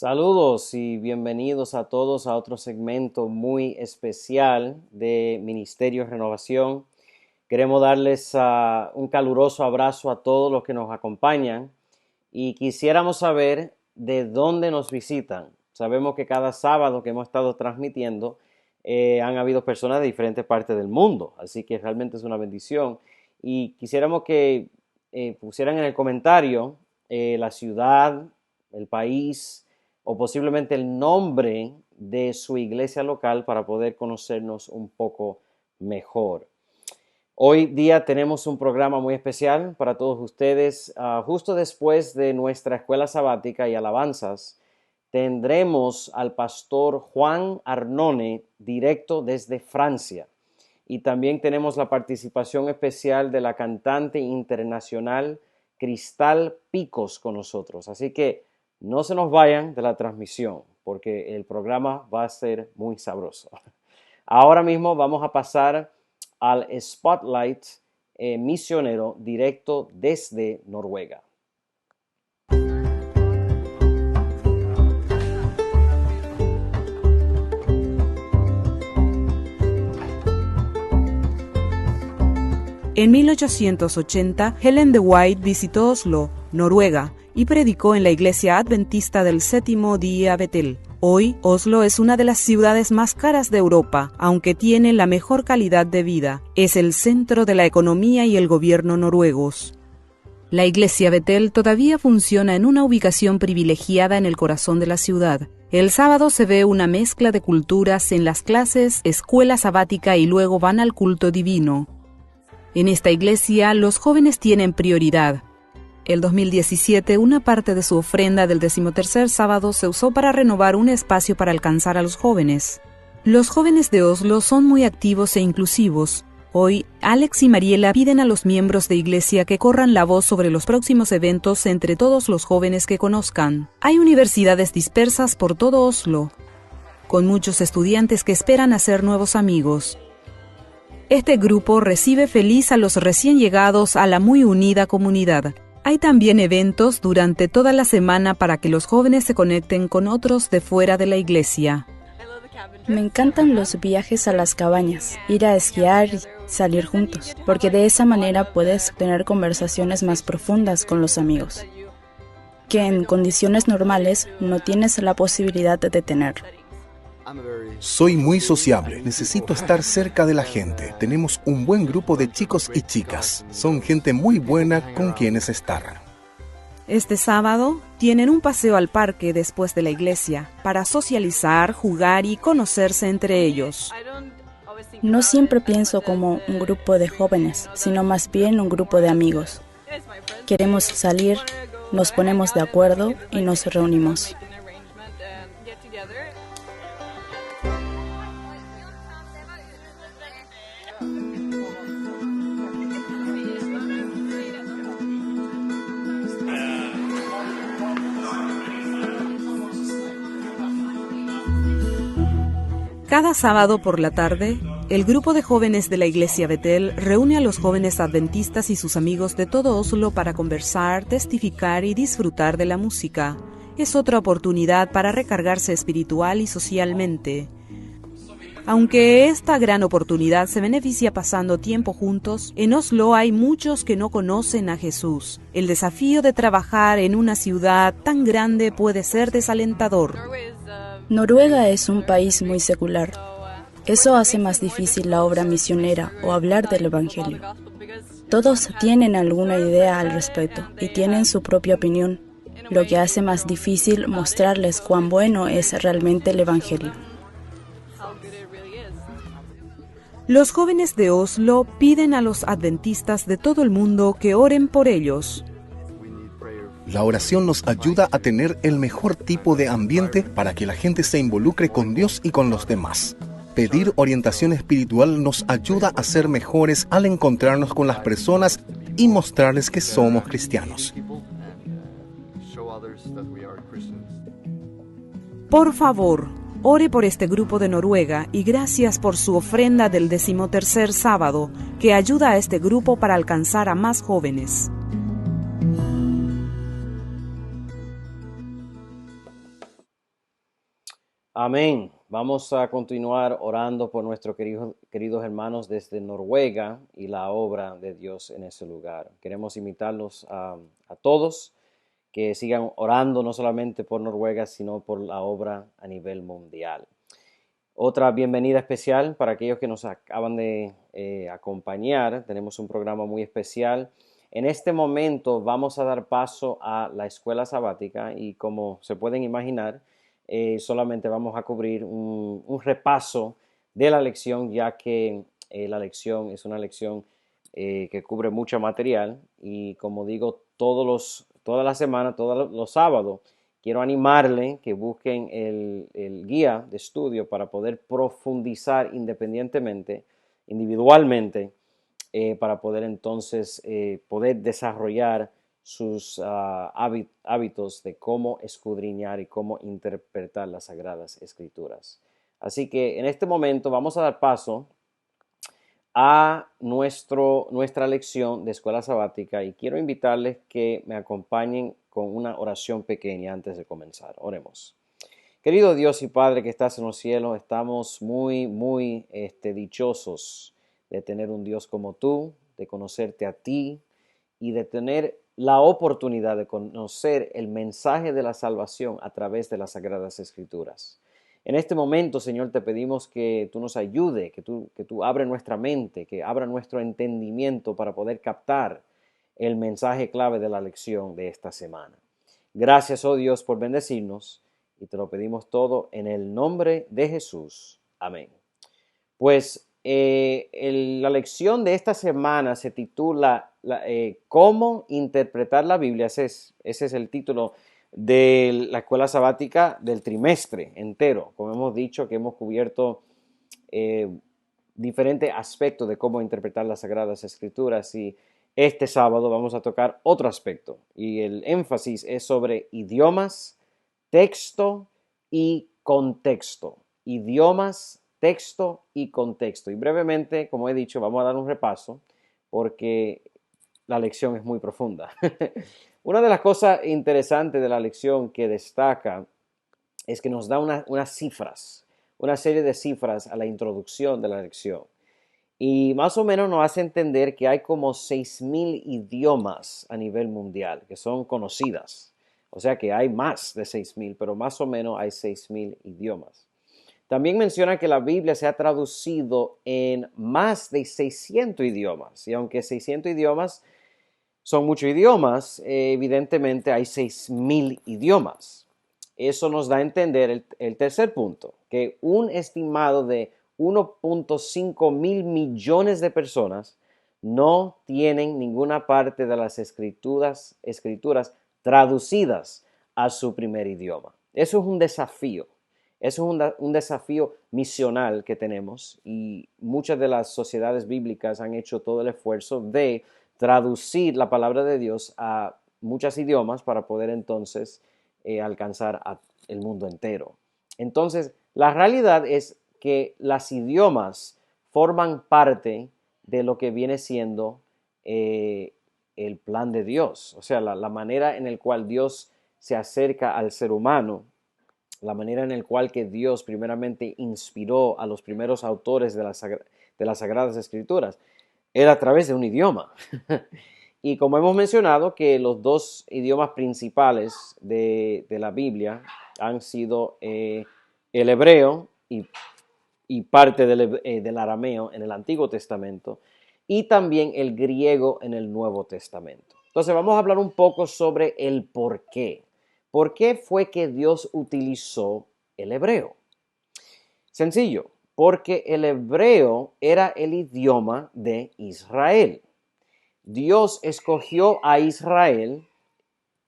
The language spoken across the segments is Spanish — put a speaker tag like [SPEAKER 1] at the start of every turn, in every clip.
[SPEAKER 1] Saludos y bienvenidos a todos a otro segmento muy especial de Ministerio Renovación. Queremos darles un caluroso abrazo a todos los que nos acompañan y quisiéramos saber de dónde nos visitan. Sabemos que cada sábado que hemos estado transmitiendo han habido personas de diferentes partes del mundo, así que realmente es una bendición. Y quisiéramos que pusieran en el comentario la ciudad, el país o posiblemente el nombre de su iglesia local para poder conocernos un poco mejor. Hoy día tenemos un programa muy especial para todos ustedes. Justo después de nuestra escuela sabática y alabanzas, tendremos al pastor Juan Arnone directo desde Francia. Y también tenemos la participación especial de la cantante internacional Cristal Picos con nosotros. Así que no se nos vayan de la transmisión porque el programa va a ser muy sabroso. Ahora mismo vamos a pasar al Spotlight misionero directo desde Noruega.
[SPEAKER 2] En 1880, Helen de White visitó Oslo, Noruega, y predicó en la iglesia adventista del Séptimo Día Betel. Hoy, Oslo es una de las ciudades más caras de Europa, aunque tiene la mejor calidad de vida. Es el centro de la economía y el gobierno noruegos. La iglesia Betel todavía funciona en una ubicación privilegiada en el corazón de la ciudad. El sábado se ve una mezcla de culturas en las clases, escuela sabática y luego van al culto divino. En esta iglesia, los jóvenes tienen prioridad. El 2017, una parte de su ofrenda del 13º sábado se usó para renovar un espacio para alcanzar a los jóvenes. Los jóvenes de Oslo son muy activos e inclusivos. Hoy, Alex y Mariela piden a los miembros de iglesia que corran la voz sobre los próximos eventos entre todos los jóvenes que conozcan. Hay universidades dispersas por todo Oslo, con muchos estudiantes que esperan hacer nuevos amigos. Este grupo recibe feliz a los recién llegados a la muy unida comunidad. Hay también eventos durante toda la semana para que los jóvenes se conecten con otros de fuera de la iglesia.
[SPEAKER 3] Me encantan los viajes a las cabañas, ir a esquiar y salir juntos, porque de esa manera puedes tener conversaciones más profundas con los amigos, que en condiciones normales no tienes la posibilidad de tener.
[SPEAKER 4] Soy muy sociable, necesito estar cerca de la gente. Tenemos un buen grupo de chicos y chicas. Son gente muy buena con quienes estar.
[SPEAKER 2] Este sábado tienen un paseo al parque después de la iglesia para socializar, jugar y conocerse entre ellos.
[SPEAKER 3] No siempre pienso como un grupo de jóvenes, sino más bien un grupo de amigos. Queremos salir, nos ponemos de acuerdo y nos reunimos.
[SPEAKER 2] Cada sábado por la tarde, el grupo de jóvenes de la iglesia Betel reúne a los jóvenes adventistas y sus amigos de todo Oslo para conversar, testificar y disfrutar de la música. Es otra oportunidad para recargarse espiritual y socialmente. Aunque esta gran oportunidad se beneficia pasando tiempo juntos, en Oslo hay muchos que no conocen a Jesús. El desafío de trabajar en una ciudad tan grande puede ser desalentador.
[SPEAKER 3] Noruega es un país muy secular. Eso hace más difícil la obra misionera o hablar del Evangelio. Todos tienen alguna idea al respecto y tienen su propia opinión, lo que hace más difícil mostrarles cuán bueno es realmente el Evangelio.
[SPEAKER 2] Los jóvenes de Oslo piden a los adventistas de todo el mundo que oren por ellos.
[SPEAKER 4] La oración nos ayuda a tener el mejor tipo de ambiente para que la gente se involucre con Dios y con los demás. Pedir orientación espiritual nos ayuda a ser mejores al encontrarnos con las personas y mostrarles que somos cristianos.
[SPEAKER 2] Por favor, ore por este grupo de Noruega y gracias por su ofrenda del 13º sábado, que ayuda a este grupo para alcanzar a más jóvenes.
[SPEAKER 1] Amén. Vamos a continuar orando por nuestros queridos hermanos desde Noruega y la obra de Dios en ese lugar. Queremos invitarlos a todos que sigan orando no solamente por Noruega, sino por la obra a nivel mundial. Otra bienvenida especial para aquellos que nos acaban de acompañar. Tenemos un programa muy especial. En este momento vamos a dar paso a la escuela sabática y como se pueden imaginar, solamente vamos a cubrir un repaso de la lección, ya que la lección es una lección que cubre mucho material y como digo, toda la semana, todos los sábados, quiero animarle que busquen el guía de estudio para poder profundizar independientemente, individualmente, para poder entonces poder desarrollar sus hábitos de cómo escudriñar y cómo interpretar las Sagradas Escrituras. Así que en este momento vamos a dar paso a nuestra lección de escuela sabática y quiero invitarles que me acompañen con una oración pequeña antes de comenzar. Oremos. Querido Dios y Padre que estás en los cielos, estamos muy dichosos de tener un Dios como tú, de conocerte a ti y de tener la oportunidad de conocer el mensaje de la salvación a través de las Sagradas Escrituras. En este momento, Señor, te pedimos que tú nos ayudes, que tú abres nuestra mente, que abra nuestro entendimiento para poder captar el mensaje clave de la lección de esta semana. Gracias, oh Dios, por bendecirnos y te lo pedimos todo en el nombre de Jesús. Amén. Pues la lección de esta semana se titula ¿Cómo interpretar la Biblia? Ese es el título de la escuela sabática del trimestre entero. Como hemos dicho, que hemos cubierto diferentes aspectos de cómo interpretar las Sagradas Escrituras y este sábado vamos a tocar otro aspecto y el énfasis es sobre idiomas, texto y contexto. Idiomas, texto y contexto. Y brevemente, como he dicho, vamos a dar un repaso porque la lección es muy profunda. Una de las cosas interesantes de la lección que destaca es que nos da unas cifras, una serie de cifras a la introducción de la lección. Y más o menos nos hace entender que hay como 6,000 idiomas a nivel mundial que son conocidas. O sea que hay más de 6,000, pero más o menos hay 6,000 idiomas. También menciona que la Biblia se ha traducido en más de 600 idiomas. Y aunque 600 idiomas son muchos idiomas, evidentemente hay 6,000 idiomas. Eso nos da a entender el tercer punto, que un estimado de 1.5 mil millones de personas no tienen ninguna parte de las escrituras traducidas a su primer idioma. Eso es un desafío. Eso es un desafío misional que tenemos y muchas de las sociedades bíblicas han hecho todo el esfuerzo de traducir la palabra de Dios a muchos idiomas para poder entonces alcanzar el mundo entero. Entonces, la realidad es que los idiomas forman parte de lo que viene siendo el plan de Dios, o sea, la manera en la cual Dios se acerca al ser humano, la manera en la cual que Dios primeramente inspiró a los primeros autores de las Sagradas Escrituras, era a través de un idioma. Y como hemos mencionado que los dos idiomas principales de la Biblia han sido el hebreo y parte del arameo en el Antiguo Testamento y también el griego en el Nuevo Testamento. Entonces vamos a hablar un poco sobre el por qué. ¿Por qué fue que Dios utilizó el hebreo? Sencillo, porque el hebreo era el idioma de Israel. Dios escogió a Israel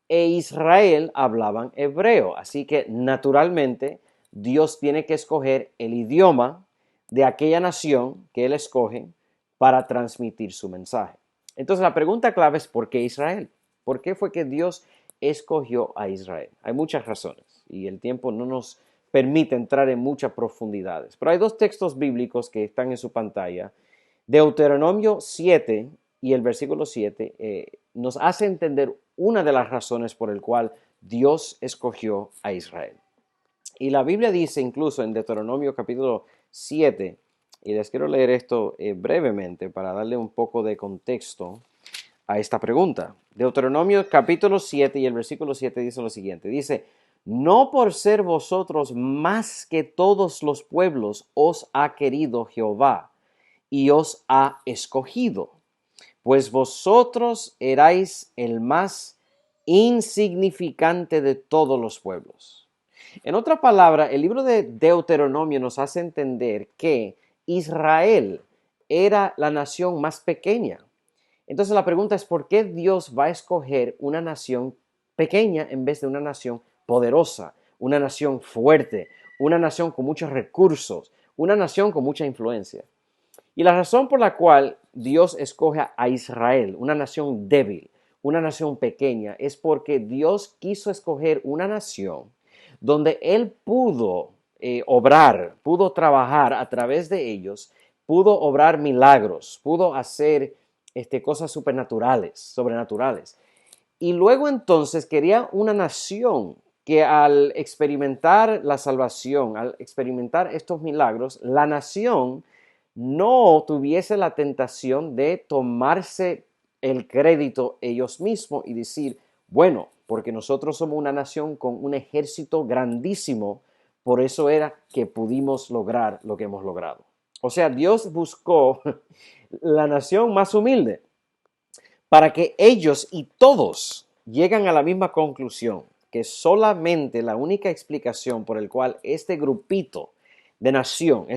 [SPEAKER 1] e Israel hablaban hebreo. Así que naturalmente Dios tiene que escoger el idioma de aquella nación que Él escoge para transmitir su mensaje. Entonces la pregunta clave es ¿por qué Israel? ¿Por qué fue que Dios escogió a Israel? Hay muchas razones y el tiempo no nos permite entrar en muchas profundidades. Pero hay dos textos bíblicos que están en su pantalla. Deuteronomio 7 y el versículo 7 nos hace entender una de las razones por el cual Dios escogió a Israel. Y la Biblia dice incluso en Deuteronomio capítulo 7, y les quiero leer esto brevemente para darle un poco de contexto a esta pregunta. Deuteronomio capítulo 7 y el versículo 7 dice lo siguiente, dice, no por ser vosotros más que todos los pueblos os ha querido Jehová y os ha escogido, pues vosotros erais el más insignificante de todos los pueblos. En otra palabra, el libro de Deuteronomio nos hace entender que Israel era la nación más pequeña. Entonces la pregunta es, ¿por qué Dios va a escoger una nación pequeña en vez de una nación poderosa, una nación fuerte, una nación con muchos recursos, una nación con mucha influencia? Y la razón por la cual Dios escoge a Israel, una nación débil, una nación pequeña, es porque Dios quiso escoger una nación donde Él pudo obrar, pudo trabajar a través de ellos, pudo obrar milagros, pudo hacer cosas sobrenaturales. Y luego entonces quería una nación que al experimentar la salvación, al experimentar estos milagros, la nación no tuviese la tentación de tomarse el crédito ellos mismos y decir, bueno, porque nosotros somos una nación con un ejército grandísimo, por eso era que pudimos lograr lo que hemos logrado. O sea, Dios buscó la nación más humilde para que ellos y todos lleguen a la misma conclusión, que solamente la única explicación por el cual este grupito de nación,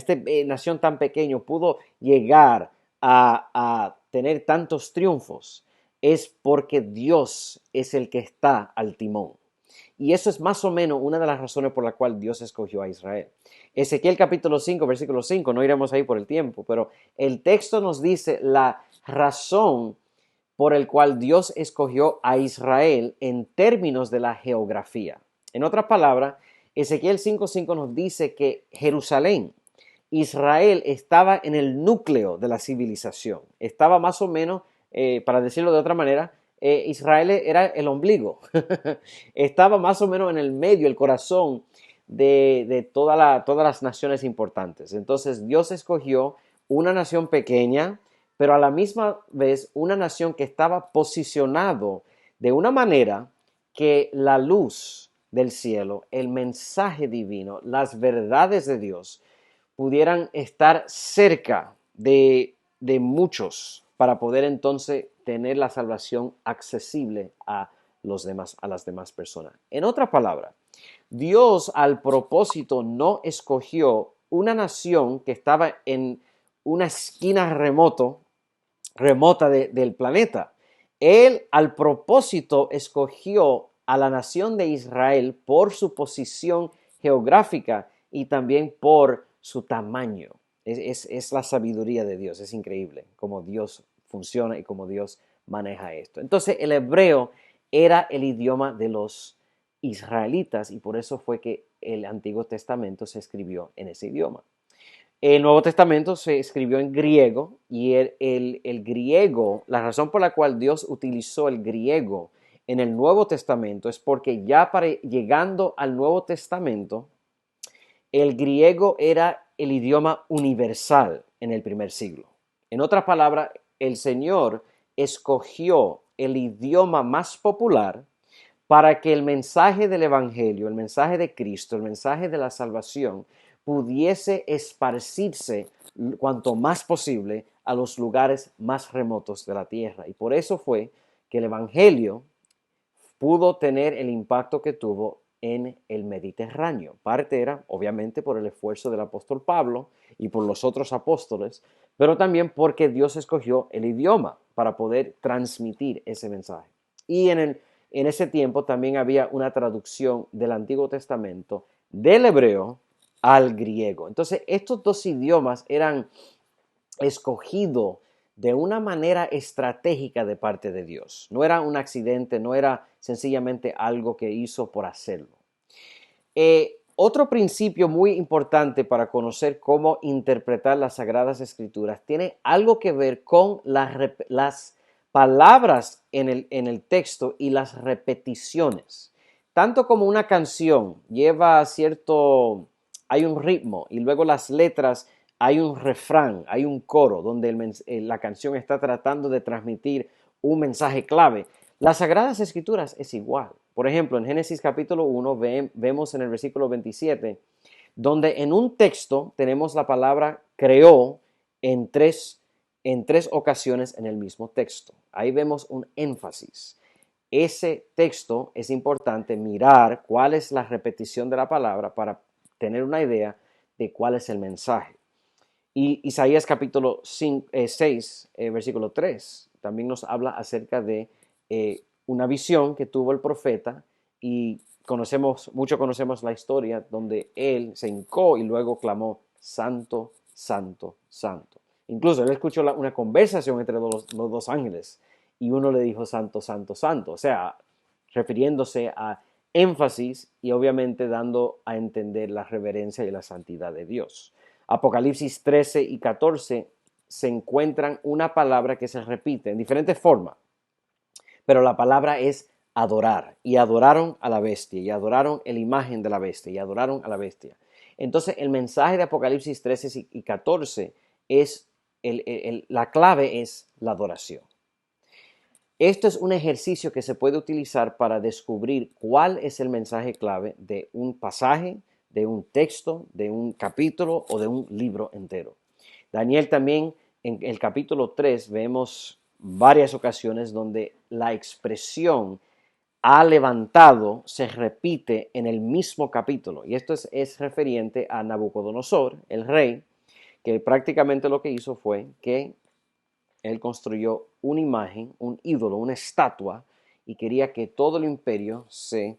[SPEAKER 1] nación tan pequeño pudo llegar a tener tantos triunfos, es porque Dios es el que está al timón. Y eso es más o menos una de las razones por la cual Dios escogió a Israel. Ezequiel capítulo 5, versículo 5, no iremos ahí por el tiempo, pero el texto nos dice la razón por el cual Dios escogió a Israel en términos de la geografía. En otras palabras, Ezequiel 5:5 nos dice que Jerusalén, Israel, estaba en el núcleo de la civilización. Estaba más o menos, para decirlo de otra manera, Israel era el ombligo. Estaba más o menos en el medio, el corazón de todas las naciones importantes. Entonces Dios escogió una nación pequeña, pero a la misma vez una nación que estaba posicionado de una manera que la luz del cielo, el mensaje divino, las verdades de Dios pudieran estar cerca de muchos para poder entonces tener la salvación accesible a las demás personas. En otras palabras, Dios al propósito no escogió una nación que estaba en una esquina remota del planeta. Él al propósito escogió a la nación de Israel por su posición geográfica y también por su tamaño. Es la sabiduría de Dios, es increíble cómo Dios funciona y cómo Dios maneja esto. Entonces el hebreo era el idioma de los israelitas y por eso fue que el Antiguo Testamento se escribió en ese idioma. El Nuevo Testamento se escribió en griego y el griego, la razón por la cual Dios utilizó el griego en el Nuevo Testamento es porque ya llegando al Nuevo Testamento, el griego era el idioma universal en el primer siglo. En otras palabras, el Señor escogió el idioma más popular para que el mensaje del Evangelio, el mensaje de Cristo, el mensaje de la salvación, pudiese esparcirse cuanto más posible a los lugares más remotos de la tierra. Y por eso fue que el Evangelio pudo tener el impacto que tuvo en el Mediterráneo. Parte era, obviamente, por el esfuerzo del apóstol Pablo y por los otros apóstoles, pero también porque Dios escogió el idioma para poder transmitir ese mensaje. Y en ese tiempo también había una traducción del Antiguo Testamento del hebreo al griego. Entonces, estos dos idiomas eran escogidos de una manera estratégica de parte de Dios. No era un accidente, no era sencillamente algo que hizo por hacerlo. Otro principio muy importante para conocer cómo interpretar las Sagradas Escrituras tiene algo que ver con las palabras en el texto y las repeticiones. tanto como una canción lleva hay un ritmo y luego las letras, hay un refrán, hay un coro donde la canción está tratando de transmitir un mensaje clave. Las Sagradas Escrituras es igual. Por ejemplo, en Génesis capítulo 1 vemos en el versículo 27, donde en un texto tenemos la palabra creó en tres ocasiones en el mismo texto. Ahí vemos un énfasis. Ese texto es importante mirar cuál es la repetición de la palabra para tener una idea de cuál es el mensaje. Y Isaías capítulo 6, versículo 3, también nos habla acerca de una visión que tuvo el profeta y conocemos la historia donde él se hincó y luego clamó, Santo, Santo, Santo. Incluso él escuchó una conversación entre los dos ángeles y uno le dijo Santo, Santo, Santo. O sea, refiriéndose a énfasis y obviamente dando a entender la reverencia y la santidad de Dios. Apocalipsis 13 y 14 se encuentran una palabra que se repite en diferentes formas, pero la palabra es adorar, y adoraron a la bestia, y adoraron la imagen de la bestia, y adoraron a la bestia. Entonces el mensaje de Apocalipsis 13 y 14 es, la clave es la adoración. Esto es un ejercicio que se puede utilizar para descubrir cuál es el mensaje clave de un pasaje, de un texto, de un capítulo o de un libro entero. Daniel también, en el capítulo 3, vemos varias ocasiones donde la expresión ha levantado se repite en el mismo capítulo. Y esto es referente a Nabucodonosor, el rey, que prácticamente lo que hizo fue que él construyó una imagen, un ídolo, una estatua, y quería que todo el imperio se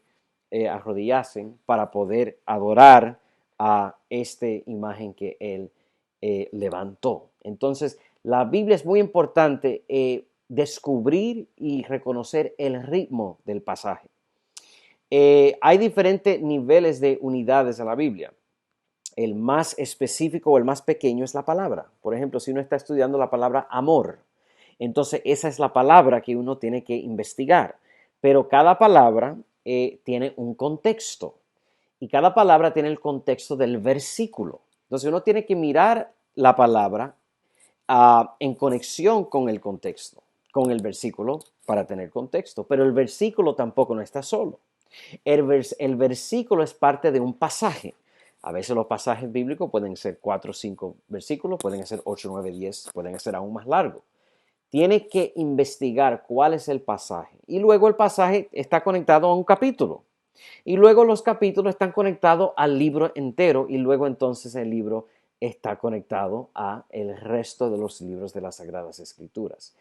[SPEAKER 1] arrodillasen para poder adorar a esta imagen que él levantó. Entonces, la Biblia es muy importante descubrir y reconocer el ritmo del pasaje. Hay diferentes niveles de unidades en la Biblia. El más específico o el más pequeño es la palabra. Por ejemplo, si uno está estudiando la palabra amor, entonces esa es la palabra que uno tiene que investigar. Pero cada palabra tiene un contexto y cada palabra tiene el contexto del versículo. Entonces uno tiene que mirar la palabra en conexión con el contexto, con el versículo para tener contexto. Pero el versículo tampoco no está solo. El versículo es parte de un pasaje. A veces los pasajes bíblicos pueden ser 4 o 5 versículos, pueden ser 8, 9, 10, pueden ser aún más largos. Tiene que investigar cuál es el pasaje. Y luego el pasaje está conectado a un capítulo. Y luego los capítulos están conectados al libro entero. Y luego entonces el libro está conectado a el resto de los libros de las Sagradas Escrituras.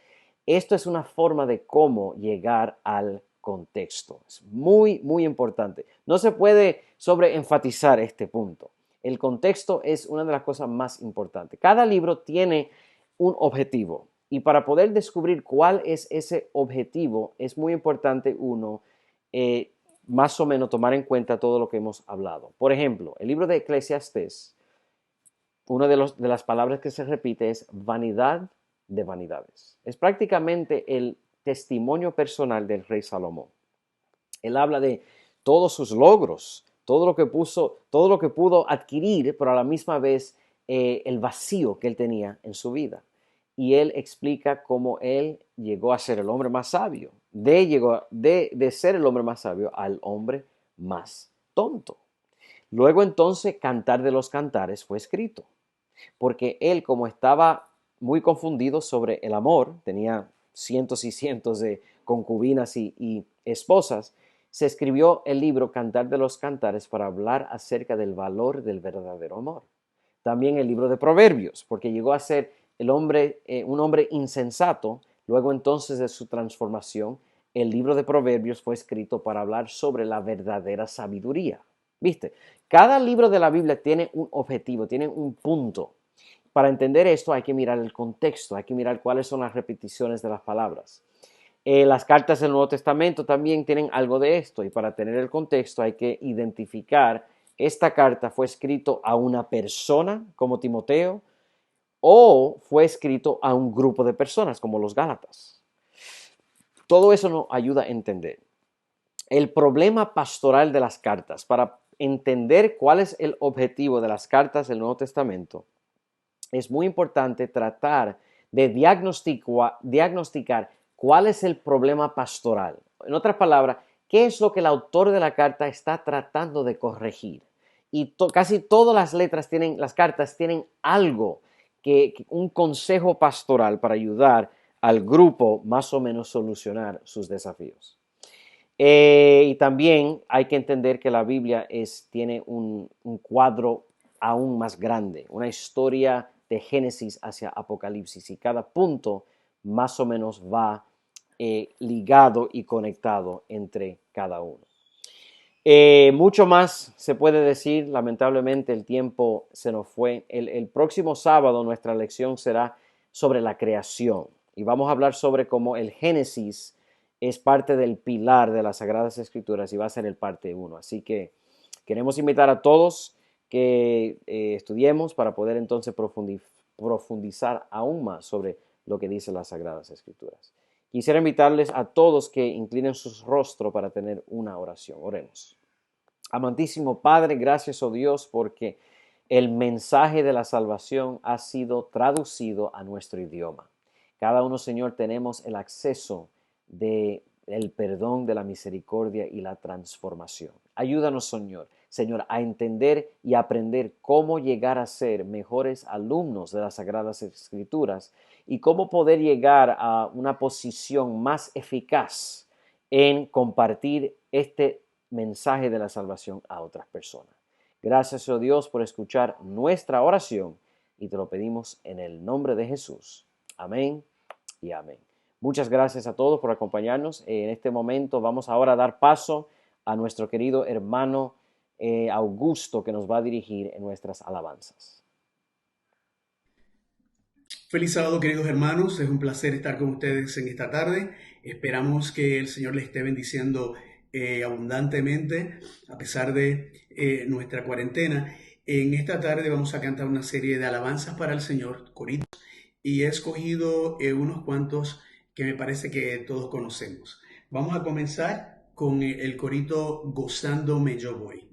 [SPEAKER 1] Esto es una forma de cómo llegar al contexto. Es muy, muy importante. No se puede sobreenfatizar este punto. El contexto es una de las cosas más importantes. Cada libro tiene un objetivo y para poder descubrir cuál es ese objetivo es muy importante uno más o menos tomar en cuenta todo lo que hemos hablado. Por ejemplo, el libro de Eclesiastés, una de las palabras que se repite es vanidad de vanidades. Es prácticamente el testimonio personal del rey Salomón. Él habla de todos sus logros, todo lo que pudo adquirir, pero a la misma vez el vacío que él tenía en su vida. Y él explica cómo él llegó a ser el hombre más sabio, de ser el hombre más sabio al hombre más tonto. Luego entonces Cantar de los Cantares fue escrito, porque él, como estaba muy confundido sobre el amor, tenía cientos y cientos de concubinas y esposas, se escribió el libro Cantar de los Cantares para hablar acerca del valor del verdadero amor. También el libro de Proverbios, porque llegó a ser un hombre insensato. Luego entonces de su transformación, el libro de Proverbios fue escrito para hablar sobre la verdadera sabiduría. ¿Viste? Cada libro de la Biblia tiene un objetivo, tiene un punto. Para entender esto hay que mirar el contexto, hay que mirar cuáles son las repeticiones de las palabras. Las cartas del Nuevo Testamento también tienen algo de esto y para tener el contexto hay que identificar esta carta fue escrito a una persona como Timoteo o fue escrito a un grupo de personas como los Gálatas. Todo eso nos ayuda a entender. el problema pastoral de las cartas. Para entender cuál es el objetivo de las cartas del Nuevo Testamento, es muy importante tratar de diagnosticar cuál es el problema pastoral. En otras palabras, qué es lo que el autor de la carta está tratando de corregir. Y casi todas las cartas tienen algo, un consejo pastoral para ayudar al grupo más o menos solucionar sus desafíos. Y también hay que entender que la Biblia tiene un cuadro aún más grande, una historia de Génesis hacia Apocalipsis, y cada punto más o menos va ligado y conectado entre cada uno. Mucho más se puede decir, lamentablemente el tiempo se nos fue. El próximo sábado nuestra lección será sobre la creación y vamos a hablar sobre cómo el Génesis es parte del pilar de las Sagradas Escrituras y va a ser el parte 1. Así que queremos invitar a todos que estudiemos para poder entonces profundizar aún más sobre lo que dicen las Sagradas Escrituras. Quisiera invitarles a todos que inclinen sus rostros para tener una oración. Oremos. Amantísimo Padre, gracias, oh Dios, porque el mensaje de la salvación ha sido traducido a nuestro idioma. Cada uno, Señor, tenemos el acceso del perdón, de la misericordia y la transformación. Ayúdanos, Señor, a entender y aprender cómo llegar a ser mejores alumnos de las Sagradas Escrituras y cómo poder llegar a una posición más eficaz en compartir este mensaje de la salvación a otras personas. Gracias, oh Dios, por escuchar nuestra oración y te lo pedimos en el nombre de Jesús. Amén y amén. Muchas gracias a todos por acompañarnos. En este momento vamos ahora a dar paso a nuestro querido hermano Augusto, que nos va a dirigir en nuestras alabanzas.
[SPEAKER 5] Feliz sábado, queridos hermanos. Es un placer estar con ustedes en esta tarde. Esperamos que el Señor les esté bendiciendo abundantemente a pesar de nuestra cuarentena. En esta tarde vamos a cantar una serie de alabanzas para el Señor, coritos, y he escogido unos cuantos que me parece que todos conocemos. Vamos a comenzar con el corito Gozándome yo voy.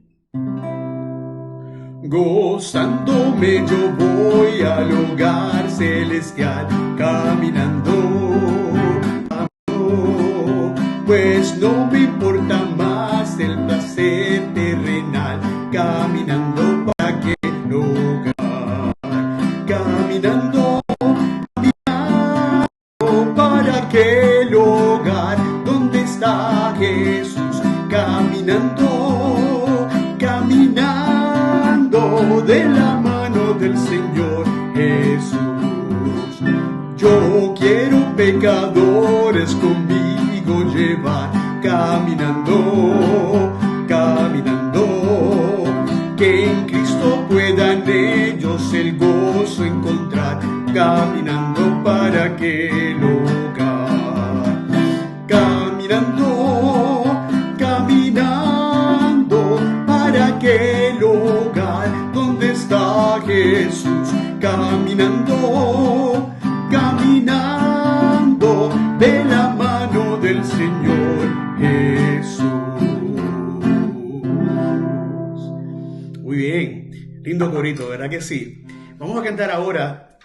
[SPEAKER 5] Gozándome yo voy al hogar celestial, caminando, pues no me importa más el placer terrenal, caminando para aquel hogar, caminando para aquel hogar donde está Jesús, caminando, caminando de la mano del Señor Jesús. Yo quiero pecadores conmigo llevar, caminando, caminando, que en Cristo puedan ellos el gozo encontrar, caminando para aquel hogar, caminando, caminando para aquel hogar donde está Jesús, caminando, caminando de la mano del Señor Jesús. Muy bien, lindo corito, ¿verdad que sí? Vamos a cantar ahora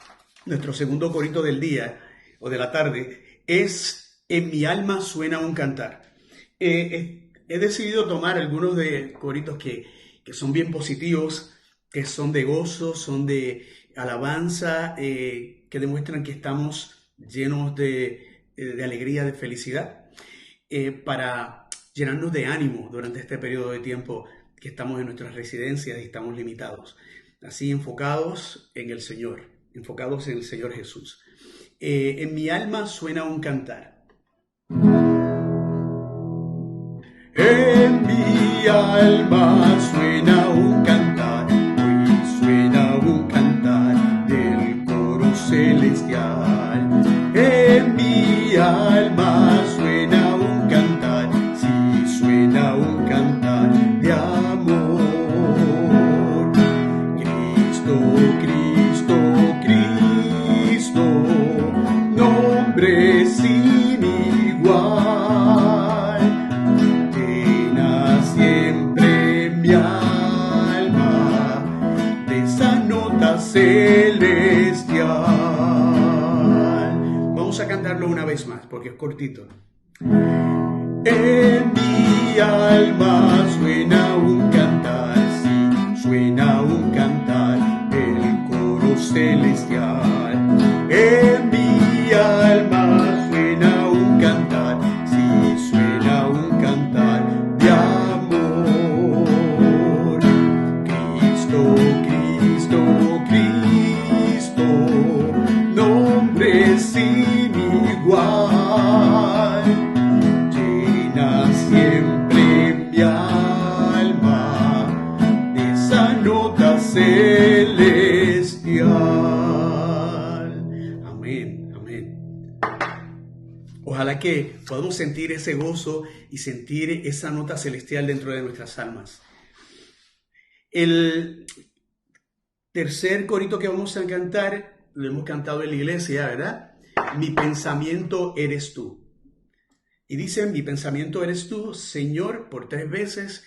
[SPEAKER 5] nuestro segundo corito del día o de la tarde. Es En mi alma suena un cantar. He decidido tomar algunos de coritos que son bien positivos, que son de gozo, son de alabanza, que demuestran que estamos llenos de alegría, de felicidad, para llenarnos de ánimo durante este periodo de tiempo que estamos en nuestras residencias y estamos limitados. Así enfocados en el Señor, enfocados en el Señor Jesús. En mi alma suena un cantar. En mi alma suena un cantar, y suena un cantar del coro celestial. En mi alma suena un cantar, sí suena un cantar de amor. Cristo, Cristo, Cristo, nombre sin igual. Te nota celestial. Vamos a cantarlo una vez más porque es cortito. En mi alma suena un cantar, sí, suena un cantar, el coro celestial. En mi alma suena un cantar, sí, suena un cantar de amor. Cristo, Cristo, Cristo, nombre sin igual, llena siempre mi alma de esa nota celestial. Amén, amén. Ojalá que podamos sentir ese gozo y sentir esa nota celestial dentro de nuestras almas. El tercer corito que vamos a cantar, lo hemos cantado en la iglesia, ¿verdad? Mi pensamiento eres tú. Y dice, mi pensamiento eres tú, Señor, por 3 veces.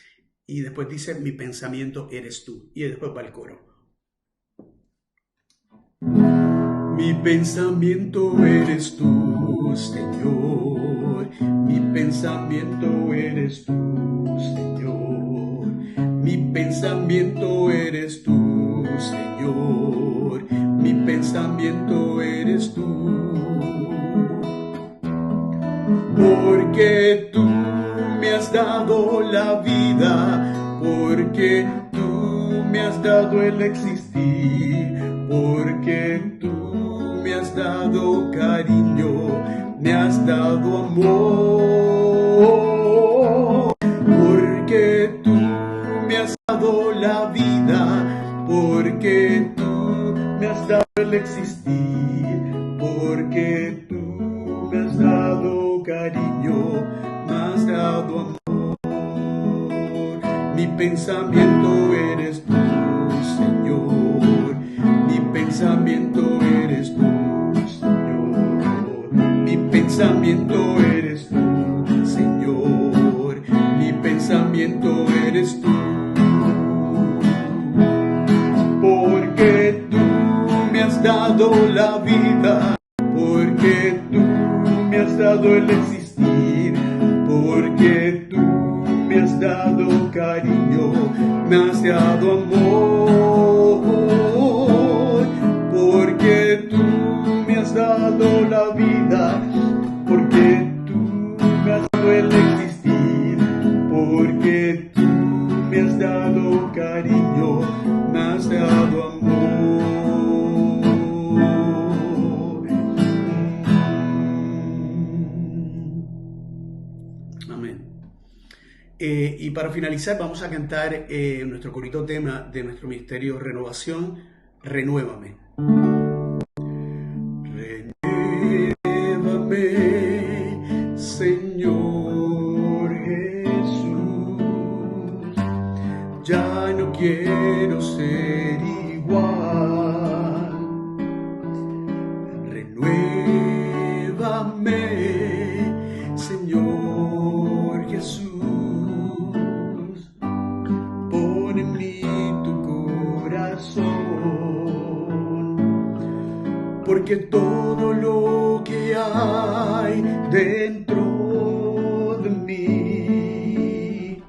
[SPEAKER 5] Y después dice, mi pensamiento eres tú. Y después va el coro. Mi pensamiento eres tú, Señor. Mi pensamiento eres tú, Señor. Mi pensamiento eres tú, Señor. Mi pensamiento eres tú. Porque tú me has dado la vida, porque tú me has dado el existir, porque tú me has dado cariño, me has dado amor, porque tú me has dado la vida, porque tú me has dado el existir, porque tú me has dado cariño, me has dado amor. Mi pensamiento eres tú, Señor. Mi pensamiento eres tú, Señor. Mi pensamiento eres tú, Señor. Mi pensamiento eres tú. Porque tú me has dado la vida, porque tú me has dado el existir, porque tú me has dado cariño, me has dado amor, porque tú me has dado la vida, porque tú me has dado el existir, porque tú me has dado cariño, me has dado amor. Y para finalizar vamos a cantar nuestro corito tema de nuestro ministerio Renovación, Renuévame. Renuévame, Señor Jesús, ya no quiero ser igual. Renuévame, Señor Jesús, en mí tu corazón, porque todo lo que hay dentro de mí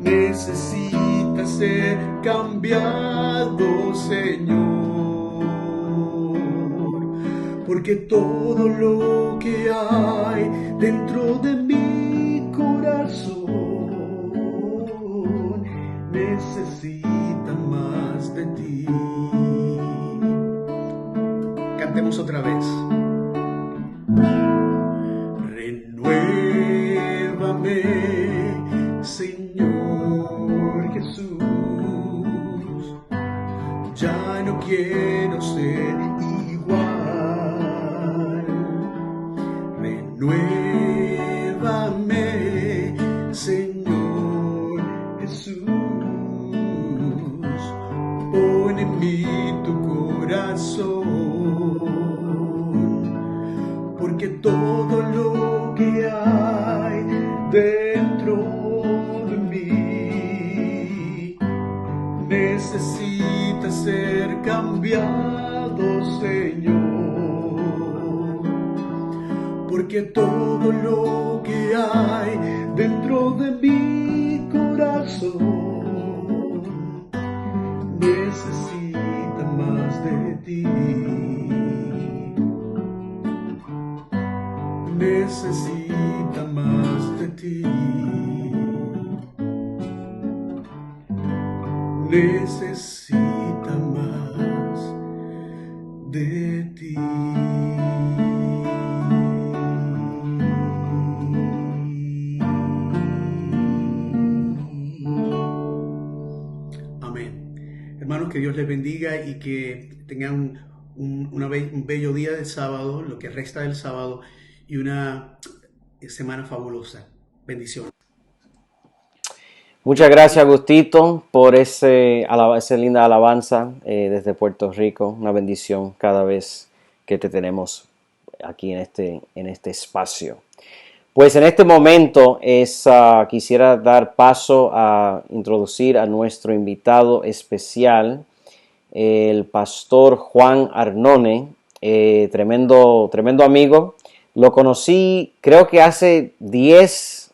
[SPEAKER 5] necesita ser cambiado, Señor, porque todo lo que hay dentro de mi corazón necesita más de ti. Cantemos otra vez. Renuévame, Señor Jesús, ya no quiero ser igual. Renuévame, Señor Jesús, pon en mí tu corazón, porque todo lo que hay dentro de mí necesita ser ser cambiado, Señor, porque todo lo que hay dentro de mi corazón necesita más de ti. Necesita más de ti. Necesita más de ti. Amén. Hermanos, que Dios les bendiga y que tengan un bello día de sábado, lo que resta del sábado, y una semana fabulosa. Bendiciones.
[SPEAKER 1] Muchas gracias, Agustito, por esa linda alabanza desde Puerto Rico. Una bendición cada vez que te tenemos aquí en este espacio. Pues en este momento quisiera dar paso a introducir a nuestro invitado especial, el pastor Juan Arnone, tremendo amigo. Lo conocí creo que hace 10,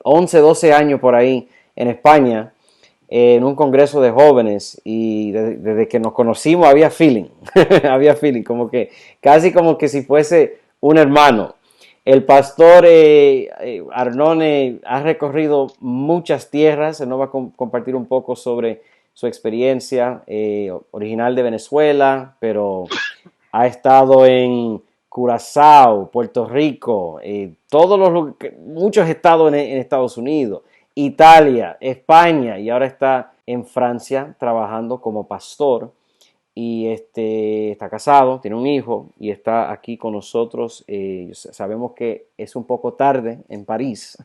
[SPEAKER 1] 11, 12 años por ahí en España, en un congreso de jóvenes, y desde que nos conocimos había feeling, había feeling, casi como que si fuese un hermano. El pastor Arnone ha recorrido muchas tierras. Él nos va a compartir un poco sobre su experiencia, original de Venezuela, pero ha estado en Curazao, Puerto Rico, muchos estados en Estados Unidos, Italia, España, y ahora está en Francia trabajando como pastor. Y está casado, tiene un hijo y está aquí con nosotros. Sabemos que es un poco tarde en París,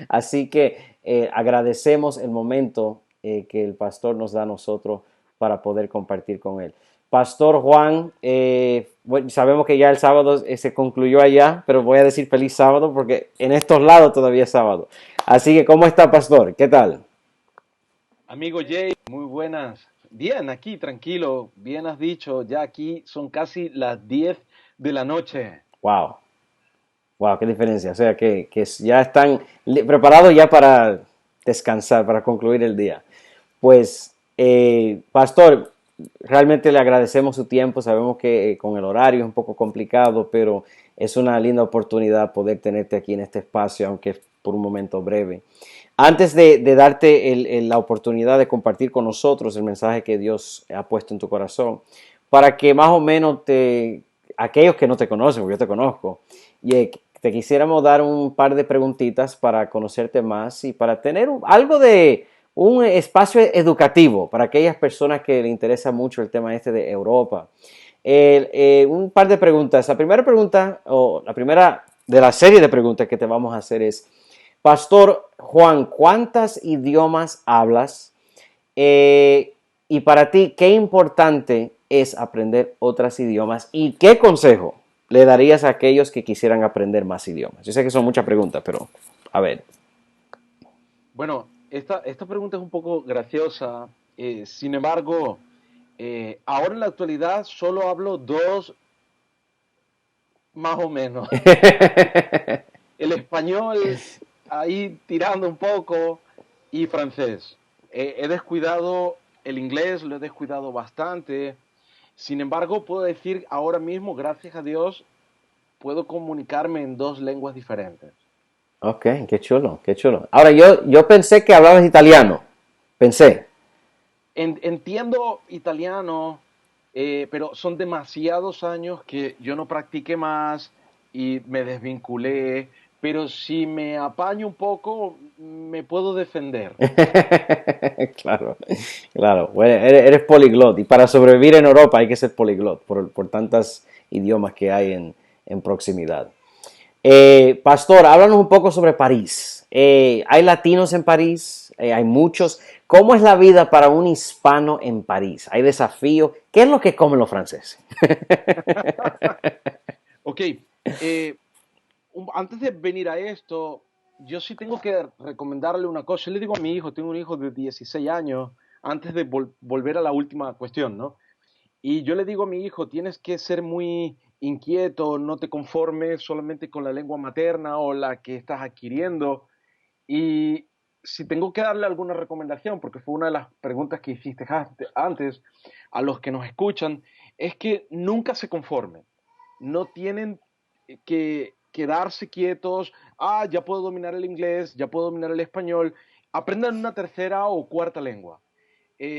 [SPEAKER 1] así que agradecemos el momento que el pastor nos da a nosotros para poder compartir con él. Pastor Juan, bueno, sabemos que ya el sábado se concluyó allá, pero voy a decir feliz sábado porque en estos lados todavía es sábado. Así que, ¿cómo está, pastor? ¿Qué tal?
[SPEAKER 6] Amigo Jay, muy buenas. Bien, aquí tranquilo, bien has dicho, ya aquí son casi las 10 de la noche.
[SPEAKER 1] Wow, wow, qué diferencia. O sea, que ya están preparados ya para descansar, para concluir el día. Pues, pastor, realmente le agradecemos su tiempo. Sabemos que con el horario es un poco complicado, pero es una linda oportunidad poder tenerte aquí en este espacio, aunque es por un momento breve. Antes de darte la oportunidad de compartir con nosotros el mensaje que Dios ha puesto en tu corazón, para que más o menos aquellos que no te conocen, porque yo te conozco, y te quisiéramos dar un par de preguntitas para conocerte más y para tener algo de un espacio educativo para aquellas personas que les interesa mucho el tema de Europa. Un par de preguntas. La primera pregunta, o la primera de la serie de preguntas que te vamos a hacer es: Pastor Juan, ¿cuántos idiomas hablas? Y para ti, ¿qué importante es aprender otros idiomas? ¿Y qué consejo le darías a aquellos que quisieran aprender más idiomas? Yo sé que son muchas preguntas, pero a ver.
[SPEAKER 6] Bueno, esta pregunta es un poco graciosa. Sin embargo, ahora en la actualidad solo hablo dos, más o menos. El español, ahí tirando un poco, y francés. He descuidado el inglés, lo he descuidado bastante. Sin embargo, puedo decir ahora mismo, gracias a Dios, puedo comunicarme en dos lenguas diferentes.
[SPEAKER 1] Ok, qué chulo, qué chulo. Ahora, yo pensé que hablabas italiano. Pensé.
[SPEAKER 6] Entiendo italiano, pero son demasiados años que yo no practiqué más y me desvinculé. Pero si me apaño un poco, me puedo defender.
[SPEAKER 1] Claro, claro. Bueno, eres poliglot y para sobrevivir en Europa hay que ser poliglot por tantos idiomas que hay en proximidad. Pastor, háblanos un poco sobre París. ¿Hay latinos en París? Hay muchos. ¿Cómo es la vida para un hispano en París? ¿Hay desafíos? ¿Qué es lo que comen los franceses?
[SPEAKER 6] Ok, antes de venir a esto, yo sí tengo que recomendarle una cosa. Yo le digo a mi hijo, tengo un hijo de 16 años, antes de volver a la última cuestión, ¿no? Y yo le digo a mi hijo, tienes que ser muy inquieto, no te conformes solamente con la lengua materna o la que estás adquiriendo. Y si tengo que darle alguna recomendación, porque fue una de las preguntas que hiciste antes a los que nos escuchan, es que nunca se conformen. No tienen que quedarse quietos, ya puedo dominar el inglés, ya puedo dominar el español, aprendan una tercera o cuarta lengua.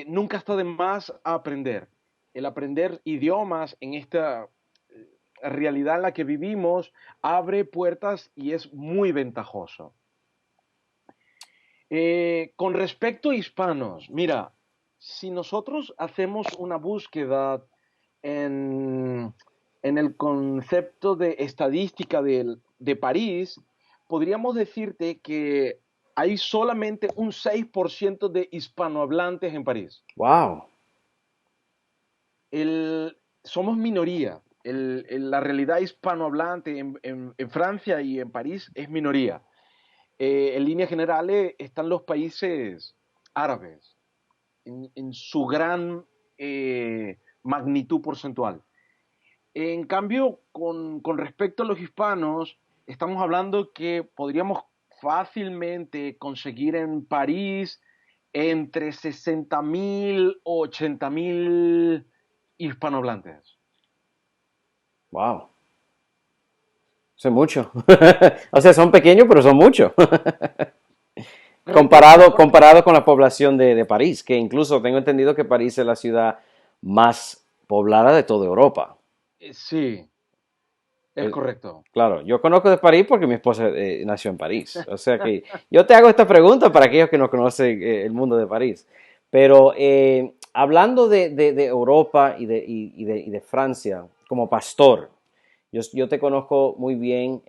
[SPEAKER 6] Nunca está de más aprender. El aprender idiomas en esta realidad en la que vivimos abre puertas y es muy ventajoso. Con respecto a hispanos, mira, si nosotros hacemos una búsqueda en, en el concepto de estadística de París, podríamos decirte que hay solamente un 6% de hispanohablantes en París.
[SPEAKER 1] Wow.
[SPEAKER 6] Somos minoría. La realidad hispanohablante en Francia y en París es minoría. En líneas generales están los países árabes en su gran magnitud porcentual. En cambio, con respecto a los hispanos, estamos hablando que podríamos fácilmente conseguir en París entre 60.000 o 80.000 hispanohablantes.
[SPEAKER 1] Wow. Son muchos. O sea, son pequeños, pero son muchos. Comparado con la población de París, que incluso tengo entendido que París es la ciudad más poblada de toda Europa.
[SPEAKER 6] Sí, es correcto.
[SPEAKER 1] Claro, yo conozco de París porque mi esposa nació en París. O sea que yo te hago esta pregunta para aquellos que no conocen el mundo de París. Pero hablando de Europa y de Francia, como pastor, yo te conozco muy bien,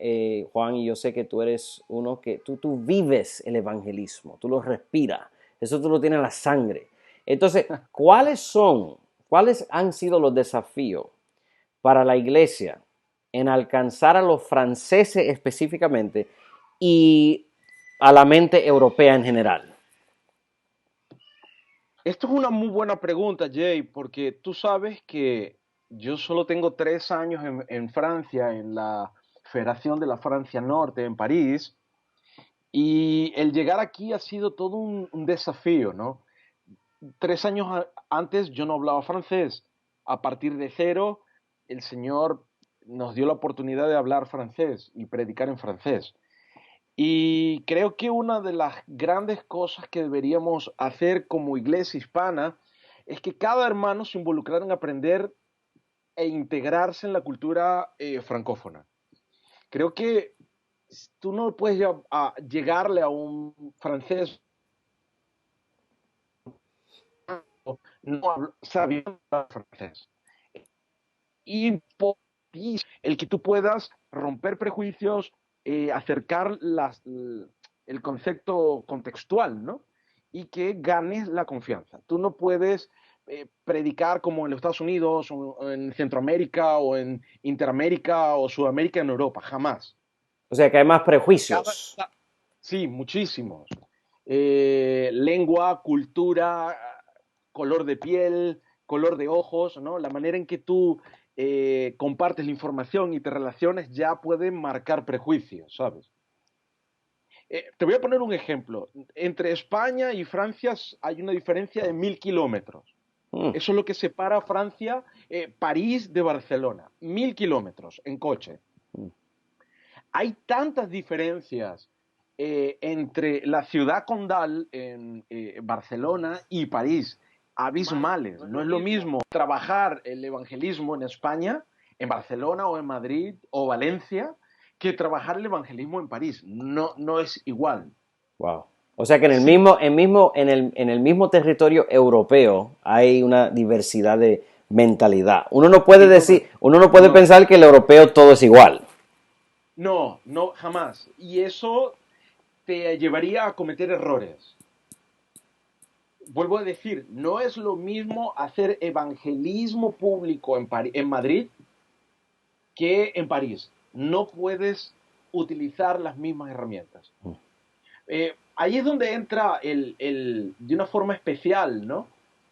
[SPEAKER 1] Juan, y yo sé que tú eres uno que tú vives el evangelismo, tú lo respiras, eso tú lo tienes en la sangre. Entonces, cuáles han sido los desafíos para la iglesia en alcanzar a los franceses específicamente y a la mente europea en general?
[SPEAKER 6] Esto es una muy buena pregunta, Jay, porque tú sabes que yo solo tengo 3 años en Francia, en la Federación de la Francia Norte, en París, y el llegar aquí ha sido todo un desafío, ¿no? 3 años antes yo no hablaba francés. A partir de cero, el Señor nos dio la oportunidad de hablar francés y predicar en francés. Y creo que una de las grandes cosas que deberíamos hacer como iglesia hispana es que cada hermano se involucrara en aprender e integrarse en la cultura francófona. Creo que tú no puedes llegarle a un francés no sabiendo francés. Importantísimo el que tú puedas romper prejuicios, acercar el concepto contextual, ¿no? Y que ganes la confianza. Tú no puedes predicar como en los Estados Unidos, o en Centroamérica, o en Interamérica, o Sudamérica, en Europa, jamás.
[SPEAKER 1] O sea que hay más prejuicios.
[SPEAKER 6] Sí, muchísimos. Lengua, cultura, color de piel, color de ojos, ¿no? La manera en que tú compartes la información y te relaciones ya puede marcar prejuicios, ¿sabes? Te voy a poner un ejemplo. Entre España y Francia hay una diferencia de 1.000 kilómetros. Eso es lo que separa Francia, París de Barcelona. 1.000 kilómetros en coche. Hay tantas diferencias entre la ciudad condal en Barcelona y París, abismales. No es lo mismo trabajar el evangelismo en España, en Barcelona o en Madrid o Valencia, que trabajar el evangelismo en París. No, no es igual.
[SPEAKER 1] Wow. O sea que en el mismo territorio europeo hay una diversidad de mentalidad. Uno no puede pensar que el europeo todo es igual.
[SPEAKER 6] No, no, jamás. Y eso te llevaría a cometer errores. Vuelvo a decir, no es lo mismo hacer evangelismo público en Madrid que en París. No puedes utilizar las mismas herramientas. Ahí es donde entra de una forma especial, ¿no?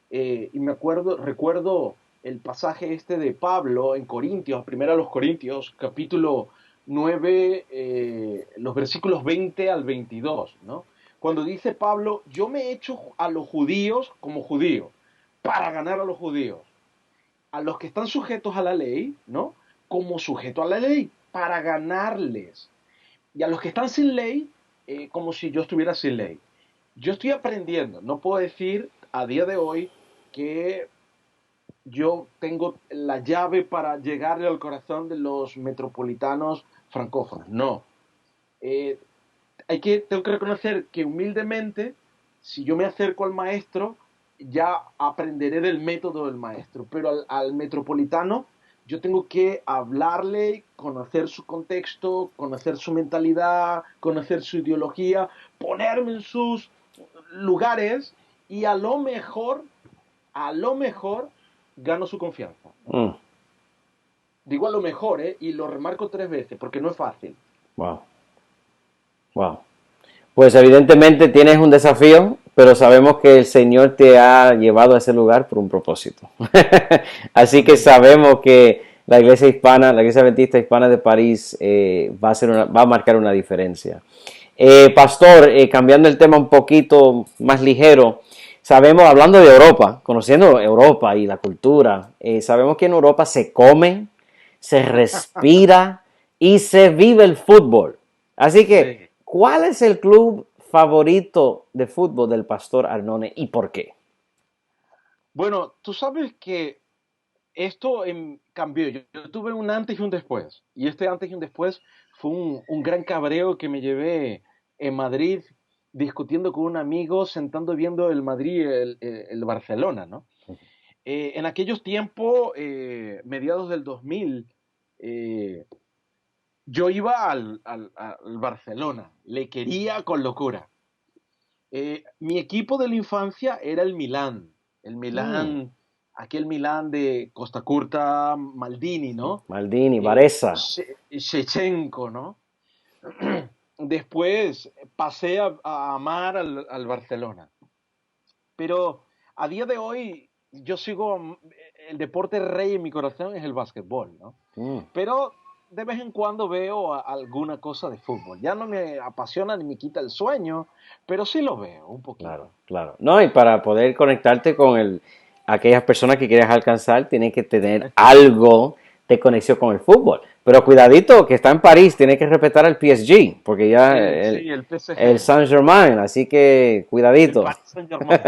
[SPEAKER 6] Y recuerdo el pasaje este de Pablo en Corintios, primero a los Corintios, capítulo 9, los versículos 20 al 22, ¿no? Cuando dice Pablo, yo me he hecho a los judíos como judío, para ganar a los judíos, a los que están sujetos a la ley, ¿no? Como sujeto a la ley, para ganarles. Y a los que están sin ley, como si yo estuviera sin ley. Yo estoy aprendiendo, no puedo decir a día de hoy que yo tengo la llave para llegarle al corazón de los metropolitanos francófonos. No. Eh, tengo que reconocer que humildemente, si yo me acerco al maestro, ya aprenderé del método del maestro, pero al metropolitano yo tengo que hablarle, conocer su contexto, conocer su mentalidad, conocer su ideología, ponerme en sus lugares y a lo mejor gano su confianza.
[SPEAKER 1] Mm.
[SPEAKER 6] Digo a lo mejor, y lo remarco 3 veces, porque no es fácil.
[SPEAKER 1] Wow. Wow. Pues evidentemente tienes un desafío, pero sabemos que el Señor te ha llevado a ese lugar por un propósito. Así que sabemos que la iglesia hispana, la iglesia adventista hispana de París va a marcar una diferencia. Pastor, cambiando el tema un poquito más ligero, sabemos, hablando de Europa, conociendo Europa y la cultura, sabemos que en Europa se come, se respira y se vive el fútbol. Así que,
[SPEAKER 6] Sí.
[SPEAKER 1] ¿cuál es el club favorito de fútbol del Pastor Arnone y por qué?
[SPEAKER 6] Bueno, tú sabes que esto cambió. Yo tuve un antes y un después. Y este antes y un después fue un gran cabreo que me llevé en Madrid discutiendo con un amigo, sentando viendo el Madrid y el Barcelona, ¿no? En aquellos tiempos, mediados del 2000, eh, yo iba al Barcelona, le quería con locura. Mi equipo de la infancia era el Milán. El
[SPEAKER 1] Mm,
[SPEAKER 6] Milán, aquel Milán de Costa Curta, Maldini, ¿no?
[SPEAKER 1] Maldini, Varesa.
[SPEAKER 6] Shevchenko, ¿no? Después pasé a amar al Barcelona. Pero a día de hoy yo sigo, el deporte rey en mi corazón es el básquetbol, ¿no?
[SPEAKER 1] Mm.
[SPEAKER 6] Pero de vez en cuando veo alguna cosa de fútbol. Ya no me apasiona ni me quita el sueño, pero sí lo veo un
[SPEAKER 1] Claro,
[SPEAKER 6] poquito.
[SPEAKER 1] claro. No, y para poder conectarte con aquellas personas que quieres alcanzar, tienes que tener algo de conexión con el fútbol. Pero cuidadito, que está en París, tiene que respetar al PSG, porque ya
[SPEAKER 6] Sí, el
[SPEAKER 1] el
[SPEAKER 6] PSG,
[SPEAKER 1] Saint-Germain, así que
[SPEAKER 6] el
[SPEAKER 1] cuidadito.
[SPEAKER 6] Paris Saint-Germain.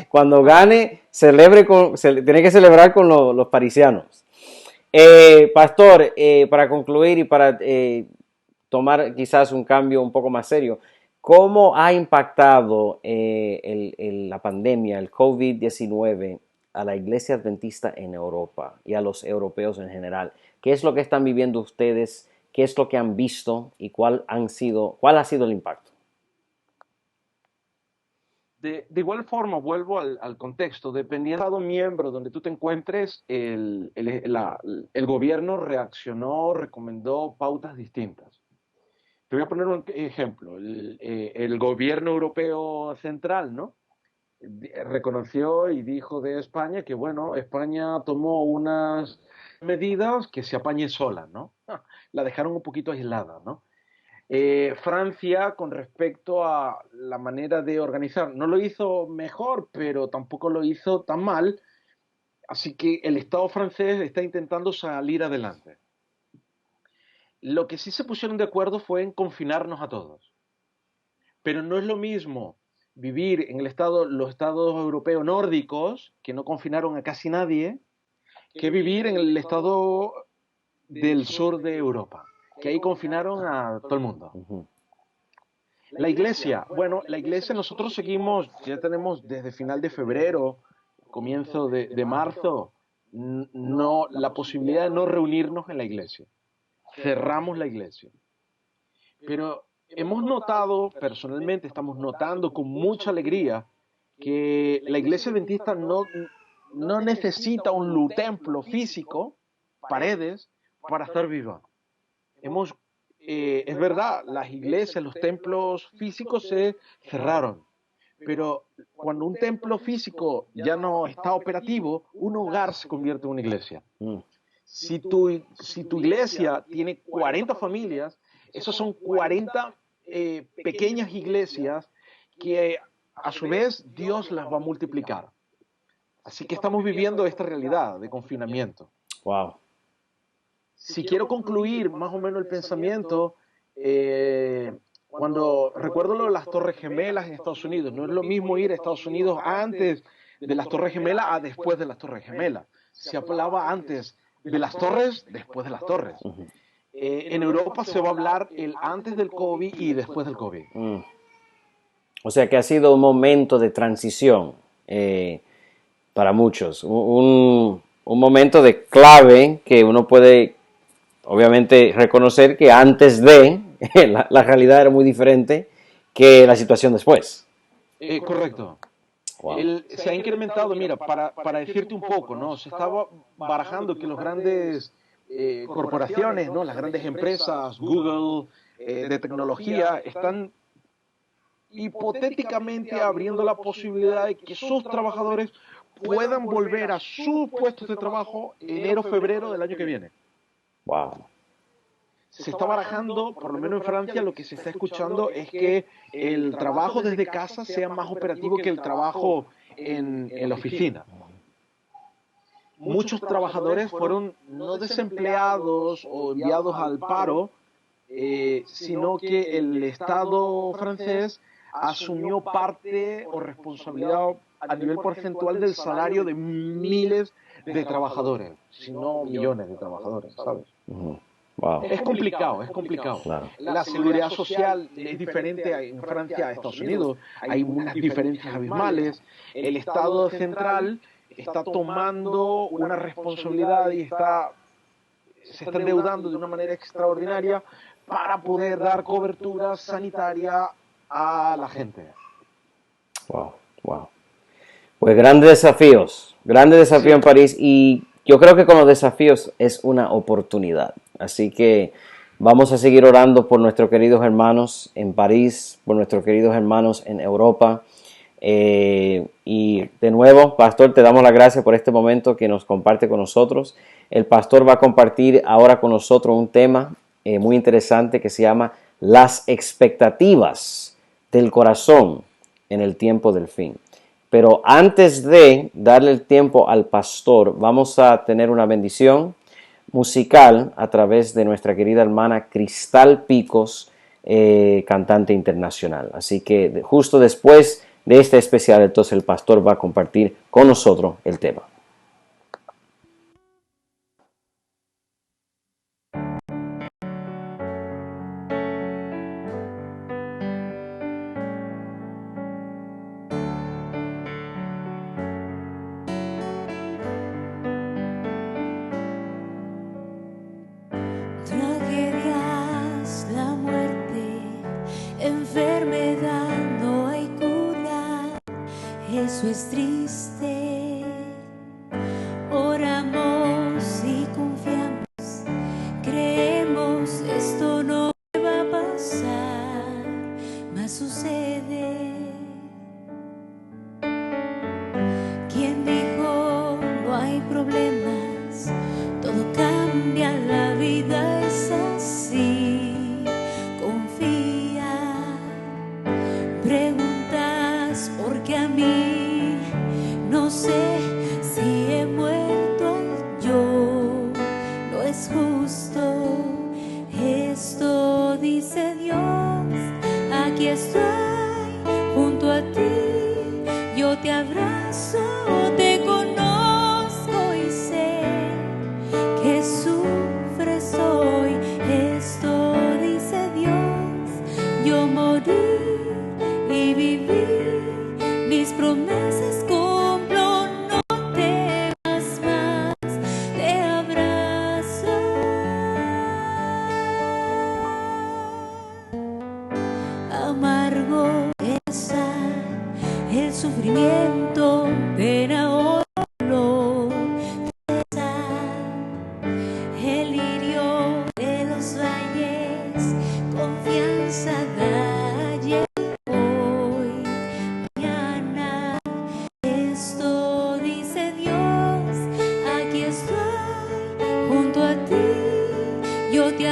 [SPEAKER 1] Cuando gane, tiene que celebrar con los parisianos. Pastor, para concluir y para tomar quizás un cambio un poco más serio, ¿cómo ha impactado la pandemia, el COVID-19, a la iglesia adventista en Europa y a los europeos en general? ¿Qué es lo que están viviendo ustedes? ¿Qué es lo que han visto? ¿Y cuál ha sido el impacto?
[SPEAKER 6] De igual forma, vuelvo al contexto, dependiendo del Estado miembro donde tú te encuentres, el gobierno reaccionó, recomendó pautas distintas. Te voy a poner un ejemplo. El gobierno europeo central, ¿no? Reconoció y dijo de España que, bueno, España tomó unas medidas que se apañe sola, ¿no? La dejaron un poquito aislada, ¿no? Francia, con respecto a la manera de organizar, no lo hizo mejor, pero tampoco lo hizo tan mal, así que el Estado francés está intentando salir adelante. Lo que sí se pusieron de acuerdo fue en confinarnos a todos, pero no es lo mismo vivir en los estados europeos nórdicos, que no confinaron a casi nadie, que vivir en el estado del sur de Europa, que ahí confinaron a todo el mundo.
[SPEAKER 1] Ujú.
[SPEAKER 6] La iglesia, bueno, la iglesia nosotros seguimos, ya tenemos desde final de febrero, comienzo de marzo, no, la posibilidad de no reunirnos en la iglesia. Cerramos la iglesia. Pero hemos notado, personalmente estamos notando con mucha alegría que la iglesia adventista no necesita un templo físico, paredes, para estar viva. Hemos, es verdad, las iglesias, los templos físicos se cerraron, pero cuando un templo físico ya no está operativo, un hogar se convierte en una iglesia. Si tu iglesia tiene 40 familias, esos son 40 pequeñas iglesias que a su vez Dios las va a multiplicar. Así que estamos viviendo esta realidad de confinamiento.
[SPEAKER 1] Wow.
[SPEAKER 6] Si quiero concluir más o menos el pensamiento, cuando recuerdo lo de las Torres Gemelas en Estados Unidos, no es lo mismo ir a Estados Unidos antes de las Torres Gemelas a después de las Torres Gemelas. Se hablaba antes de las torres, después de las torres. En Europa se va a hablar el antes del COVID y después del COVID.
[SPEAKER 1] O sea que ha sido un momento de transición para muchos, un momento de clave que uno puede obviamente reconocer que antes de la realidad era muy diferente que la situación después.
[SPEAKER 6] Correcto.
[SPEAKER 1] Wow.
[SPEAKER 6] Se ha incrementado, mira, para decirte un poco, ¿no? Se estaba barajando que los grandes corporaciones, ¿no? Las grandes empresas, Google, de tecnología, están hipotéticamente abriendo la posibilidad de que sus trabajadores puedan volver a sus puestos de trabajo enero, febrero del año que viene.
[SPEAKER 1] Wow.
[SPEAKER 6] Se está barajando, por lo menos en Francia, lo que se está escuchando es que el trabajo desde casa sea más operativo que el trabajo en la oficina. Muchos trabajadores fueron no desempleados o enviados al paro, sino que el Estado francés asumió parte o responsabilidad a nivel porcentual del salario de miles de trabajadores, si no millones de trabajadores, ¿sabes?
[SPEAKER 1] Wow.
[SPEAKER 6] Es complicado, es complicado.
[SPEAKER 1] Claro.
[SPEAKER 6] La seguridad social es diferente en Francia a Estados Unidos, hay unas diferencias abismales. El Estado central está tomando una responsabilidad y se está endeudando de una manera extraordinaria para poder dar cobertura sanitaria a la gente.
[SPEAKER 1] Wow, wow. Pues grandes desafíos sí. En París, y yo creo que con los desafíos es una oportunidad. Así que vamos a seguir orando por nuestros queridos hermanos en París, por nuestros queridos hermanos en Europa. Y de nuevo, Pastor, te damos las gracias por este momento que nos comparte con nosotros. El Pastor va a compartir ahora con nosotros un tema muy interesante que se llama las expectativas del corazón en el tiempo del fin. Pero antes de darle el tiempo al pastor, vamos a tener una bendición musical a través de nuestra querida hermana Cristal Picos, cantante internacional. Así que justo después de este especial, entonces el pastor va a compartir con nosotros el tema.
[SPEAKER 7] Eso es triste, oramos y confiamos, creemos esto no va a pasar, mas sucede. ¿Quién dijo no hay problemas? Todo cambia, la vida es así, confía, preguntas porque a mí no sé si he muerto yo, no es justo, esto dice Dios, aquí estoy junto a ti, yo te abrazo, te conozco y sé que sufres hoy, esto dice Dios, yo morí y viví, mis promesas cumplo, no temas más, te abrazo. Amargo está el sufrimiento, pena o dolor, el lirio de los valles, confianza da ayer hoy,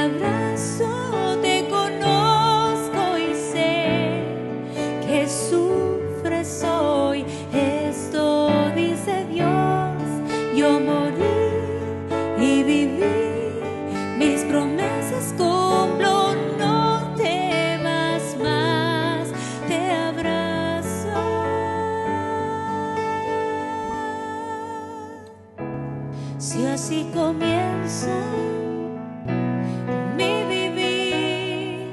[SPEAKER 7] abrazo, te conozco y sé que sufres hoy. Esto dice Dios, yo morí y viví, mis promesas cumplo, no temas más, te abrazo. Si así comienza mi vivir,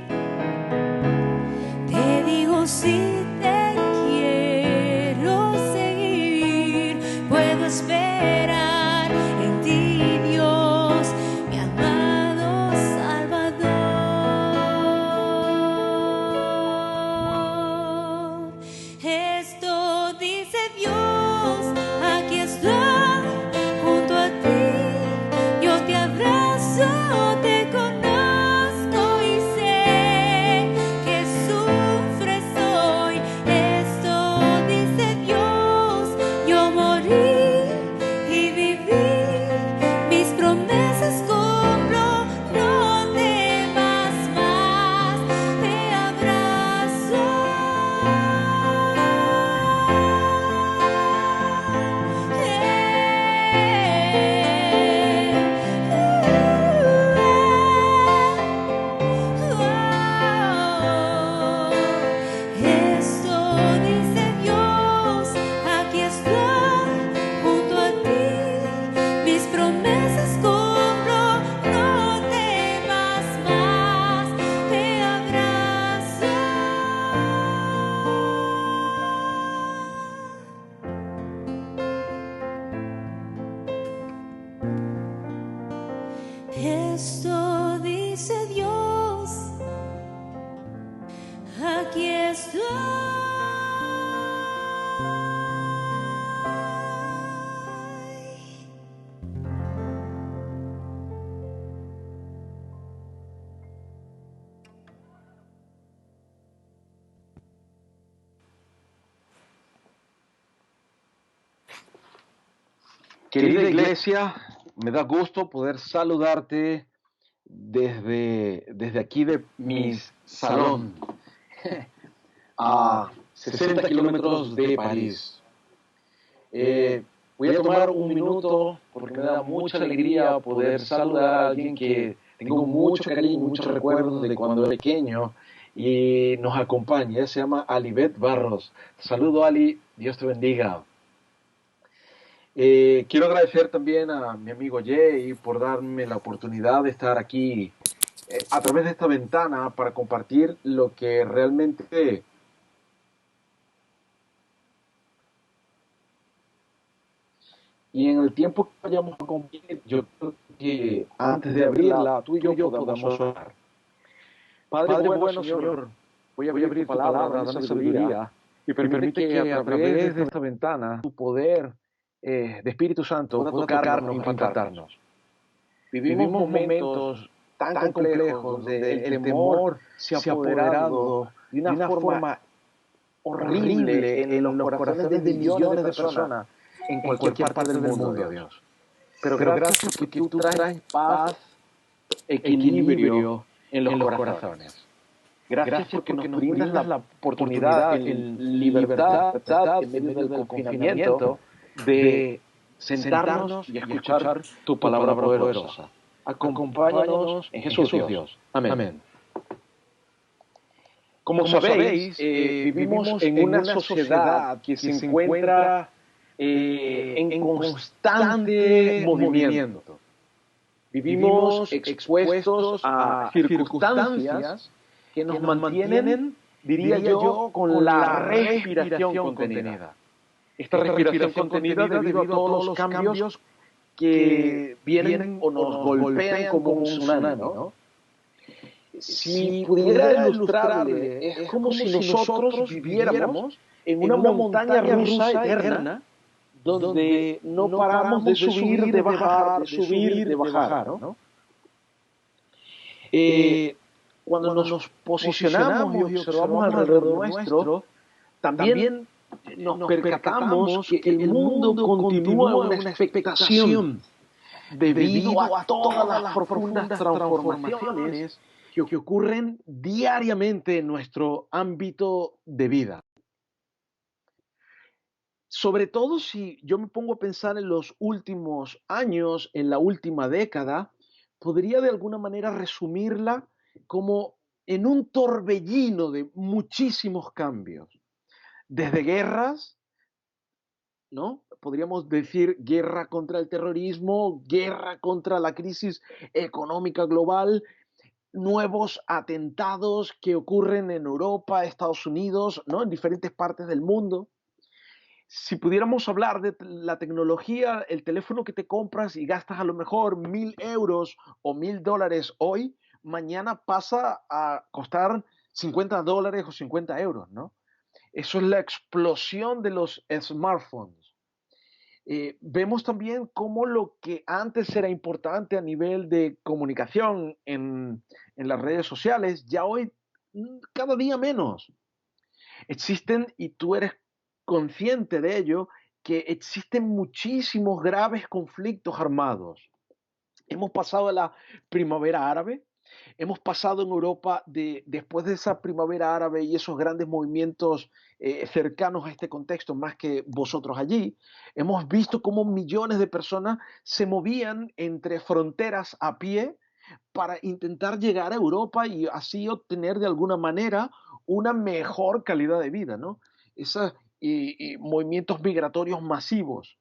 [SPEAKER 7] te digo si te quiero seguir, puedo esperar en ti, Dios, mi amado Salvador. Esto dice Dios, aquí estoy junto a ti, yo te abrazo, te conozco y sé que sufres hoy. Esto dice Dios, yo morí y viví, mis promesas cumplo, no temas más, te abrazo. Esto dice Dios, aquí estoy junto a ti, mis promesas cumplo, no temas más, te abrazo. Esto dice Dios, aquí estoy.
[SPEAKER 6] Querida iglesia, me da gusto poder saludarte desde aquí de mi salón, a 60 kilómetros de París. Voy a tomar un minuto porque me da mucha alegría poder saludar a alguien que tengo mucho cariño, muchos recuerdos de cuando era pequeño y nos acompaña. Ella se llama Alibet Barros. Te saludo, Ali, Dios te bendiga. Quiero agradecer también a mi amigo Jay por darme la oportunidad de estar aquí a través de esta ventana para compartir lo que realmente y en el tiempo que vayamos a compartir, yo creo que antes de abrirla, tú y yo podamos orar. Padre bueno, Señor, voy a abrir tu palabra, dame sabiduría y permite que a través de esta ventana tu poder de Espíritu Santo pueda tocarnos, impactarnos. Vivimos momentos tan complejos donde el temor se ha apoderado de una forma horrible en los corazones de millones de personas en cualquier parte del mundo, Dios. Pero gracias porque tú traes paz, equilibrio en los corazones. Gracias porque nos brindas la oportunidad en libertad, en medio del confinamiento, de sentarnos y escuchar tu palabra poderosa. Acompáñanos en Jesús Dios. Amén. Como sabéis, vivimos en una sociedad que se encuentra en constante movimiento. Vivimos expuestos a circunstancias que nos mantienen, diría yo, con la respiración contenida. Esta respiración contenida debido a todos los cambios que vienen o nos golpean como un tsunami, ¿no? Si pudiera ilustrarle, es como si nosotros viviéramos en una montaña rusa eterna donde no paramos de subir, de bajar, de subir, de bajar, ¿no? Cuando nos posicionamos y observamos alrededor nuestro, también nos percatamos que el mundo continúa una expectación debido a todas las profundas transformaciones que ocurren diariamente en nuestro ámbito de vida. Sobre todo si yo me pongo a pensar en los últimos años, en la última década, podría de alguna manera resumirla como en un torbellino de muchísimos cambios, desde guerras, ¿no? Podríamos decir guerra contra el terrorismo, guerra contra la crisis económica global, nuevos atentados que ocurren en Europa, Estados Unidos, ¿no? En diferentes partes del mundo. Si pudiéramos hablar de la tecnología, el teléfono que te compras y gastas a lo mejor 1.000 euros o $1.000 hoy, mañana pasa a costar $50 o 50 euros, ¿no? Eso es la explosión de los smartphones. Vemos también cómo lo que antes era importante a nivel de comunicación en las redes sociales, ya hoy cada día menos. Existen, y tú eres consciente de ello, que existen muchísimos graves conflictos armados. Hemos pasado a la primavera árabe, hemos pasado en Europa después de esa primavera árabe y esos grandes movimientos cercanos a este contexto, más que vosotros allí, hemos visto cómo millones de personas se movían entre fronteras a pie para intentar llegar a Europa y así obtener de alguna manera una mejor calidad de vida, ¿no? Esos movimientos migratorios masivos.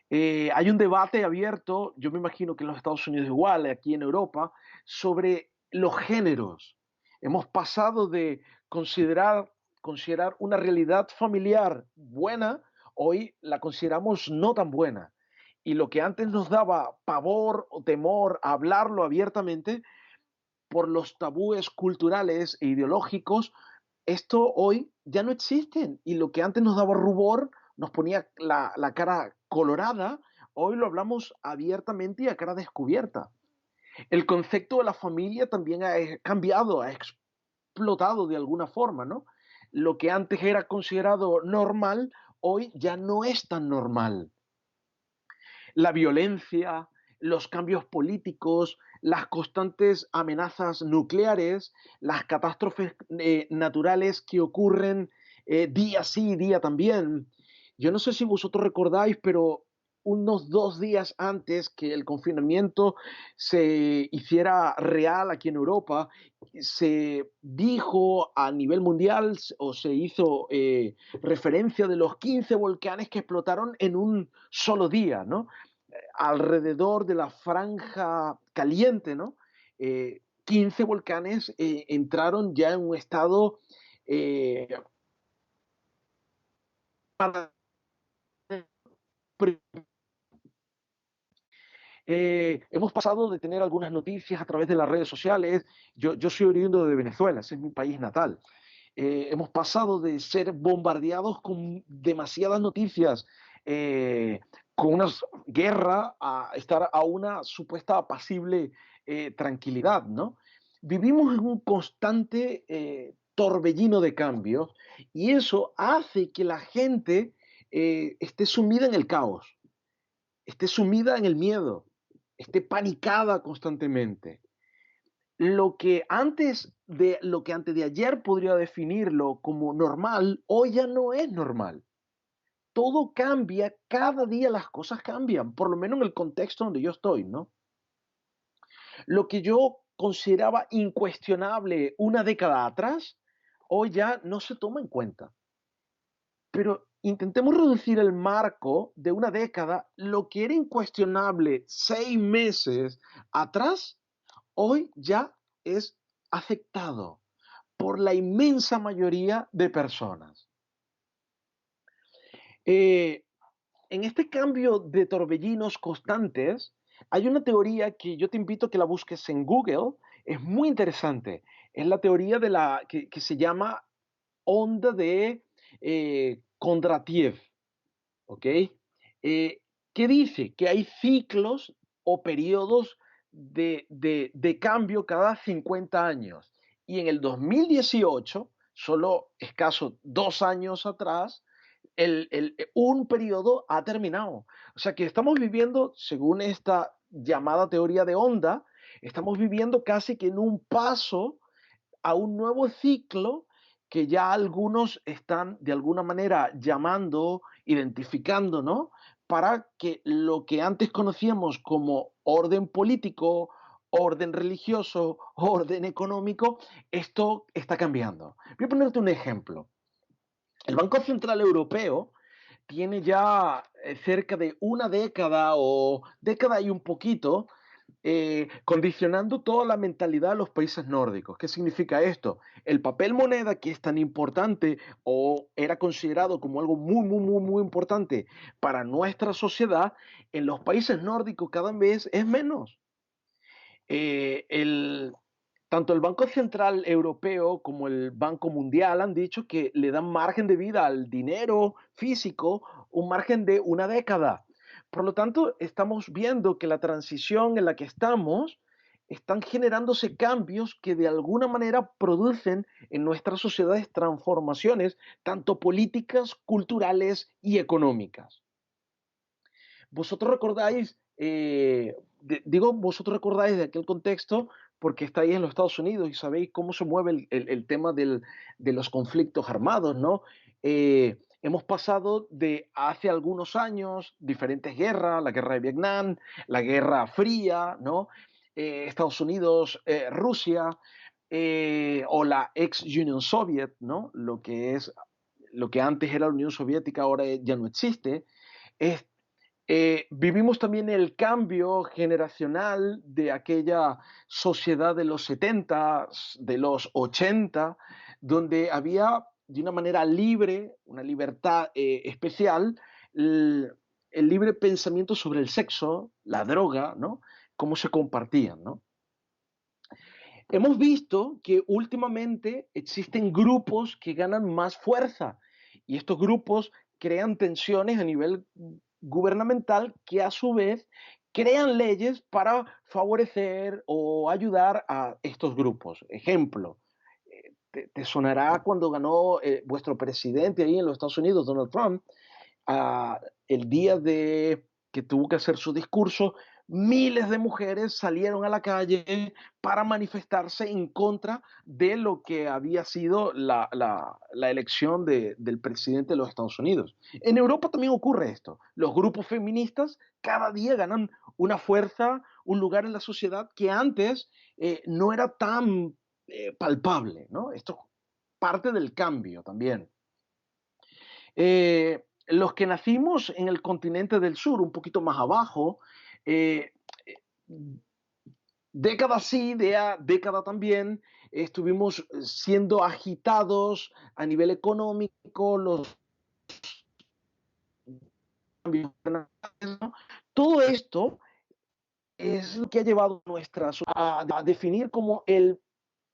[SPEAKER 6] Hay un debate abierto, yo me imagino que en los Estados Unidos igual, aquí en Europa, sobre los géneros. Hemos pasado de considerar una realidad familiar buena, hoy la consideramos no tan buena. Y lo que antes nos daba pavor o temor a hablarlo abiertamente, por los tabúes culturales e ideológicos, esto hoy ya no existen. Y lo que antes nos daba rubor, nos ponía la cara colorada, hoy lo hablamos abiertamente y a cara descubierta. El concepto de la familia también ha cambiado, ha explotado de alguna forma, ¿no? Lo que antes era considerado normal, hoy ya no es tan normal. La violencia, los cambios políticos, las constantes amenazas nucleares, las catástrofes naturales que ocurren día sí, día también. Yo no sé si vosotros recordáis, pero unos 2 días antes que el confinamiento se hiciera real aquí en Europa, se dijo a nivel mundial o se hizo referencia de los 15 volcanes que explotaron en un solo día, ¿no? Alrededor de la franja caliente, ¿no? 15 volcanes entraron ya en un estado hemos pasado de tener algunas noticias a través de las redes sociales. Yo soy oriundo de Venezuela, ese es mi país natal. Hemos pasado de ser bombardeados con demasiadas noticias, con una guerra, a estar a una supuesta apacible tranquilidad, ¿no? Vivimos en un constante torbellino de cambios y eso hace que la gente esté sumida en el caos, esté sumida en el miedo, esté panicada constantemente. Lo que antes de ayer podría definirlo como normal, hoy ya no es normal. Todo cambia, cada día las cosas cambian, por lo menos en el contexto donde yo estoy, ¿no? Lo que yo consideraba incuestionable una década atrás, hoy ya no se toma en cuenta. Pero intentemos reducir el marco de una década, lo que era incuestionable 6 meses atrás, hoy ya es aceptado por la inmensa mayoría de personas. En este cambio de torbellinos constantes, hay una teoría que yo te invito a que la busques en Google, es muy interesante. Es la teoría que se llama onda de Kondratiev, ¿ok? Que dice que hay ciclos o periodos de cambio cada 50 años. Y en el 2018, solo escaso 2 años atrás, un periodo ha terminado. O sea que estamos viviendo, según esta llamada teoría de onda, estamos viviendo casi que en un paso a un nuevo ciclo que ya algunos están de alguna manera llamando, identificando, ¿no? Para que lo que antes conocíamos como orden político, orden religioso, orden económico, esto está cambiando. Voy a ponerte un ejemplo. El Banco Central Europeo tiene ya cerca de una década o década y un poquito condicionando toda la mentalidad de los países nórdicos. ¿Qué significa esto? El papel moneda, que es tan importante o era considerado como algo muy importante para nuestra sociedad, en los países nórdicos cada vez es menos. Eh, el, Tanto el Banco Central Europeo como el Banco Mundial han dicho que le dan margen de vida al dinero físico, un margen de una década. Por lo tanto, estamos viendo que la transición en la que están generándose cambios que de alguna manera producen en nuestras sociedades transformaciones, tanto políticas, culturales y económicas. Vosotros recordáis, digo, vosotros recordáis de aquel contexto porque estáis en los Estados Unidos y sabéis cómo se mueve el tema de los conflictos armados, ¿no? Hemos pasado de hace algunos años diferentes guerras, la guerra de Vietnam, la Guerra Fría, ¿no? Estados Unidos, Rusia, o la ex Union Soviet, ¿no? Lo que antes era la Unión Soviética, ahora ya no existe. Es, Vivimos también el cambio generacional de aquella sociedad de los 70, de los 80, donde había de una manera libre, una libertad especial, el libre pensamiento sobre el sexo, la droga, ¿no? Cómo se compartían, ¿no? Hemos visto que últimamente existen grupos que ganan más fuerza y estos grupos crean tensiones a nivel gubernamental que a su vez crean leyes para favorecer o ayudar a estos grupos. Ejemplo, te sonará cuando ganó vuestro presidente ahí en los Estados Unidos, Donald Trump, el día de que tuvo que hacer su discurso, miles de mujeres salieron a la calle para manifestarse en contra de lo que había sido la elección del presidente de los Estados Unidos. En Europa también ocurre esto. Los grupos feministas cada día ganan una fuerza, un lugar en la sociedad que antes no era tan palpable, ¿no? Esto es parte del cambio también. Los que nacimos en el continente del sur, un poquito más abajo, eh, década sí, década también, estuvimos siendo agitados a nivel económico, los cambios, ¿no? Todo esto es lo que ha llevado a nuestra a definir como el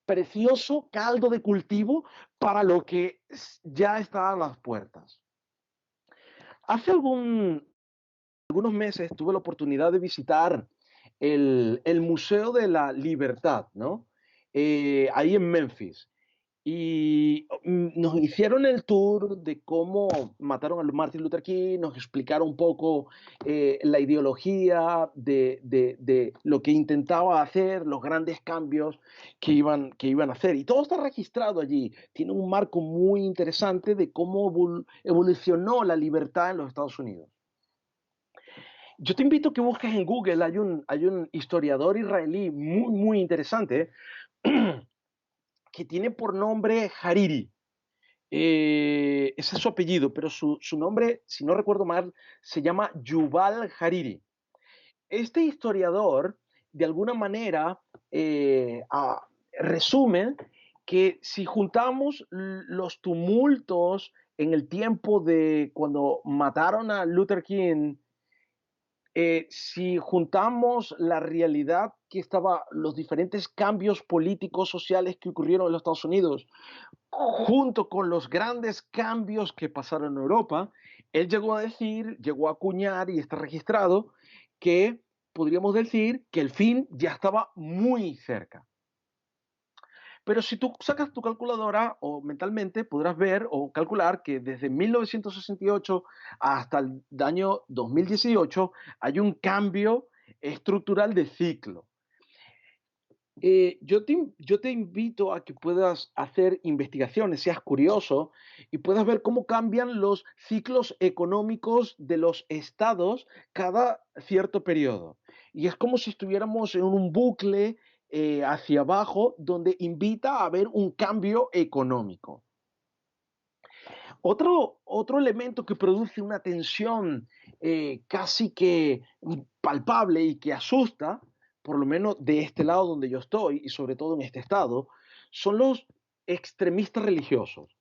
[SPEAKER 6] precioso caldo de cultivo para lo que ya está a las puertas. Hace algunos meses tuve la oportunidad de visitar el Museo de la Libertad, ¿no? Ahí en Memphis. Y nos hicieron el tour de cómo mataron a Martin Luther King, nos explicaron un poco la ideología de lo que intentaba hacer, los grandes cambios que iban a hacer. Y todo está registrado allí. Tiene un marco muy interesante de cómo evolucionó la libertad en los Estados Unidos. Yo te invito a que busques en Google, hay un historiador israelí muy interesante que tiene por nombre Hariri. Ese es su apellido, pero su nombre, si no recuerdo mal, se llama Yuval Hariri. Este historiador, de alguna manera, resume que si juntamos los tumultos en el tiempo de cuando mataron a Luther King, si juntamos la realidad que estaba, los diferentes cambios políticos, sociales que ocurrieron en los Estados Unidos, junto con los grandes cambios que pasaron en Europa, él llegó a decir, llegó a acuñar y está registrado que podríamos decir que el fin ya estaba muy cerca. Pero si tú sacas tu calculadora o mentalmente podrás ver o calcular que desde 1968 hasta el año 2018 hay un cambio estructural de ciclo. Yo te invito a que puedas hacer investigaciones, seas curioso y puedas ver cómo cambian los ciclos económicos de los estados cada cierto periodo. Y es como si estuviéramos en un bucle hacia abajo donde invita a ver un cambio económico. Otro elemento que produce una tensión casi que palpable y que asusta, por lo menos de este lado donde yo estoy y sobre todo en este estado, son los extremistas religiosos.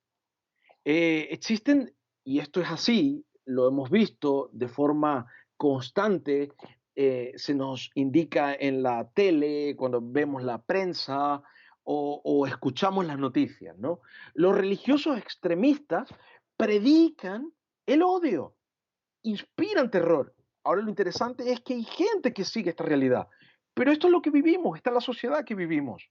[SPEAKER 6] Existen, y esto es así, lo hemos visto de forma constante, se nos indica en la tele, cuando vemos la prensa o escuchamos las noticias, ¿no? Los religiosos extremistas predican el odio, inspiran terror. Ahora lo interesante es que hay gente que sigue esta realidad, pero esto es lo que vivimos, esta es la sociedad que vivimos.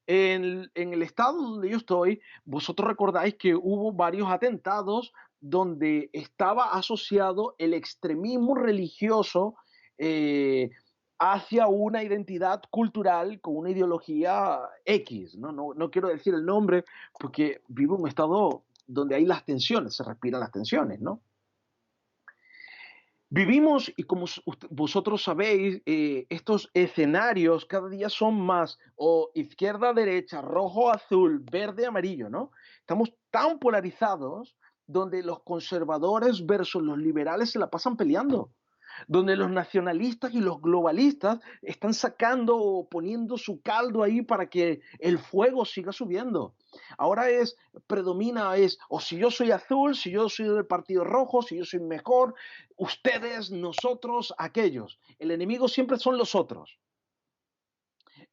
[SPEAKER 6] En el estado donde yo estoy, vosotros recordáis que hubo varios atentados donde estaba asociado el extremismo religioso hacia una identidad cultural con una ideología X. No quiero decir el nombre porque vivo en un estado donde hay las tensiones, se respiran las tensiones, ¿no? Vivimos, y como vosotros sabéis, estos escenarios cada día son más o izquierda, derecha, rojo, azul, verde, amarillo, ¿no? Estamos tan polarizados donde los conservadores versus los liberales se la pasan peleando, donde los nacionalistas y los globalistas están sacando o poniendo su caldo ahí para que el fuego siga subiendo. Ahora predomina o si yo soy azul, si yo soy del partido rojo, si yo soy mejor, ustedes, nosotros, aquellos. El enemigo siempre son los otros.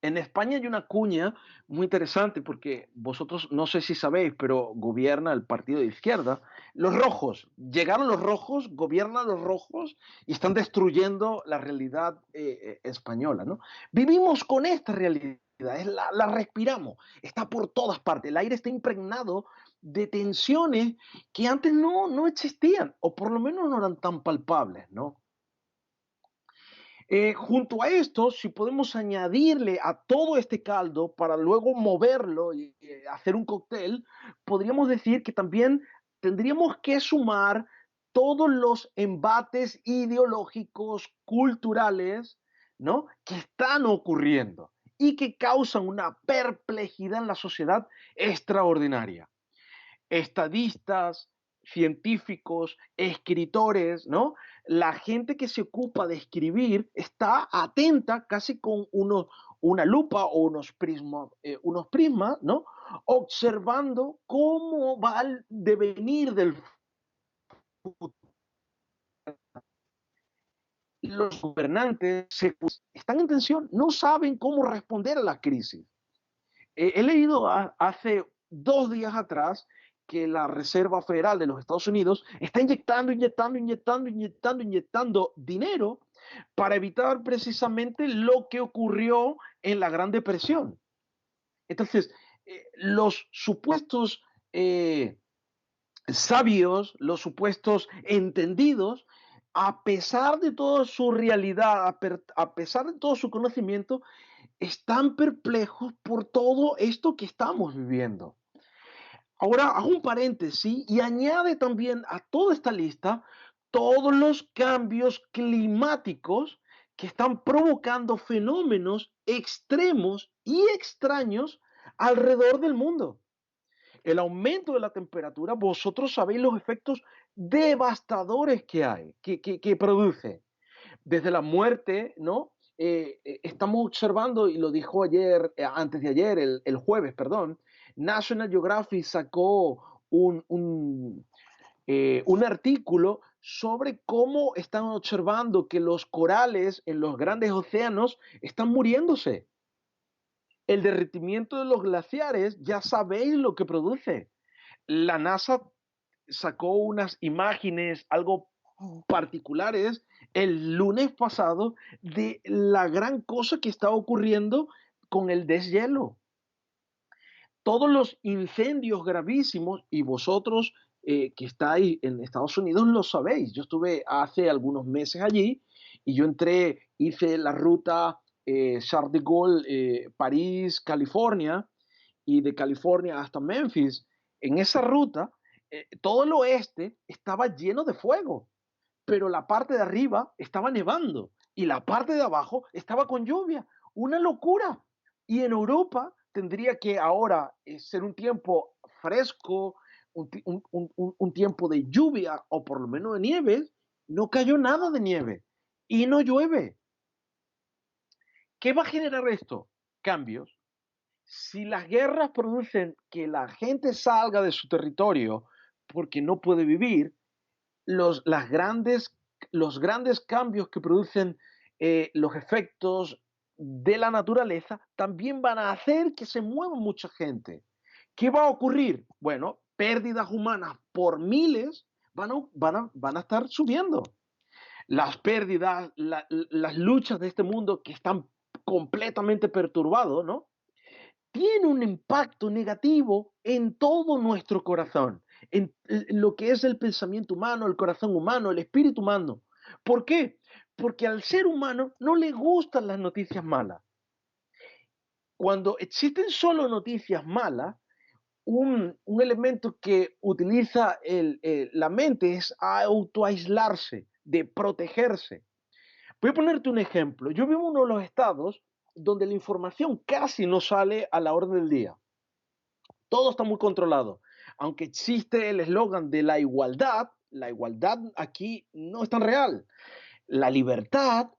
[SPEAKER 6] En España hay una cuña muy interesante porque vosotros no sé si sabéis, pero gobierna el partido de izquierda. Los rojos, llegaron los rojos, gobiernan los rojos y están destruyendo la realidad española, ¿no? Vivimos con esta realidad, la respiramos, está por todas partes, el aire está impregnado de tensiones que antes no existían, o por lo menos no eran tan palpables, ¿no? Junto a esto, si podemos añadirle a todo este caldo para luego moverlo y hacer un cóctel, podríamos decir que también tendríamos que sumar todos los embates ideológicos, culturales, ¿no? Que están ocurriendo y que causan una perplejidad en la sociedad extraordinaria. Estadistas, científicos, escritores, ¿no? La gente que se ocupa de escribir está atenta casi con una lupa o unos prismas, ¿no? Observando cómo va el devenir del futuro. Los gobernantes están en tensión, no saben cómo responder a la crisis. He leído hace 2 días atrás que la Reserva Federal de los Estados Unidos está inyectando dinero para evitar precisamente lo que ocurrió en la Gran Depresión. Entonces, los supuestos sabios, los supuestos entendidos, a pesar de toda su realidad, a pesar de todo su conocimiento, están perplejos por todo esto que estamos viviendo. Ahora, hago un paréntesis y añade también a toda esta lista todos los cambios climáticos que están provocando fenómenos extremos y extraños alrededor del mundo. El aumento de la temperatura, vosotros sabéis los efectos devastadores que hay, que produce. Desde la muerte, ¿no? Estamos observando, y lo dijo ayer, antes de ayer, el jueves, perdón, National Geographic sacó un artículo sobre cómo están observando que los corales en los grandes océanos están muriéndose. El derretimiento de los glaciares, ya sabéis lo que produce. La NASA sacó unas imágenes algo particulares el lunes pasado de la gran cosa que está ocurriendo con el deshielo. Todos los incendios gravísimos, y vosotros que estáis en Estados Unidos lo sabéis. Yo estuve hace algunos meses allí y yo hice la ruta Charles de Gaulle, París, California, y de California hasta Memphis. En esa ruta, todo el oeste estaba lleno de fuego, pero la parte de arriba estaba nevando y la parte de abajo estaba con lluvia. Una locura. Y en Europa tendría que ahora ser un tiempo fresco, un tiempo de lluvia o por lo menos de nieve. No cayó nada de nieve y no llueve. ¿Qué va a generar esto? Cambios. Si las guerras producen que la gente salga de su territorio porque no puede vivir, los, las grandes, los grandes cambios que producen los efectos de la naturaleza también van a hacer que se mueva mucha gente. ¿Qué va a ocurrir? Bueno, pérdidas humanas por miles van a estar subiendo. Las pérdidas, las luchas de este mundo que están completamente perturbados, ¿no? Tiene un impacto negativo en todo nuestro corazón, en lo que es el pensamiento humano, el corazón humano, el espíritu humano. ¿Por qué? Porque al ser humano no le gustan las noticias malas. Cuando existen solo noticias malas, un elemento que utiliza la mente es autoaislarse, de protegerse. Voy a ponerte un ejemplo. Yo vivo en uno de los estados donde la información casi no sale a la orden del día. Todo está muy controlado. Aunque existe el eslogan de la igualdad aquí no es tan real. La libertad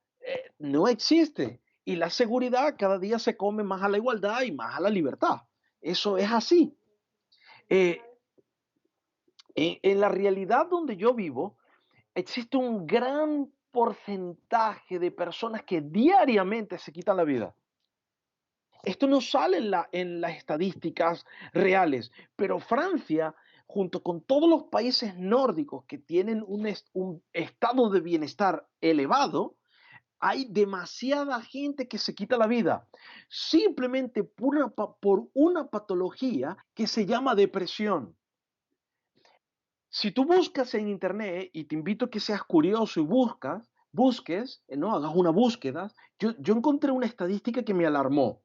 [SPEAKER 6] no existe. Y la seguridad cada día se come más a la igualdad y más a la libertad. Eso es así. Eh, en la realidad donde yo vivo, existe un gran porcentaje de personas que diariamente se quitan la vida. Esto no sale en las estadísticas reales, pero Francia, junto con todos los países nórdicos que tienen un estado de bienestar elevado, hay demasiada gente que se quita la vida simplemente por una patología que se llama depresión. Si tú buscas en internet, y te invito a que seas curioso y busques, ¿no? Hagas una búsqueda, yo encontré una estadística que me alarmó.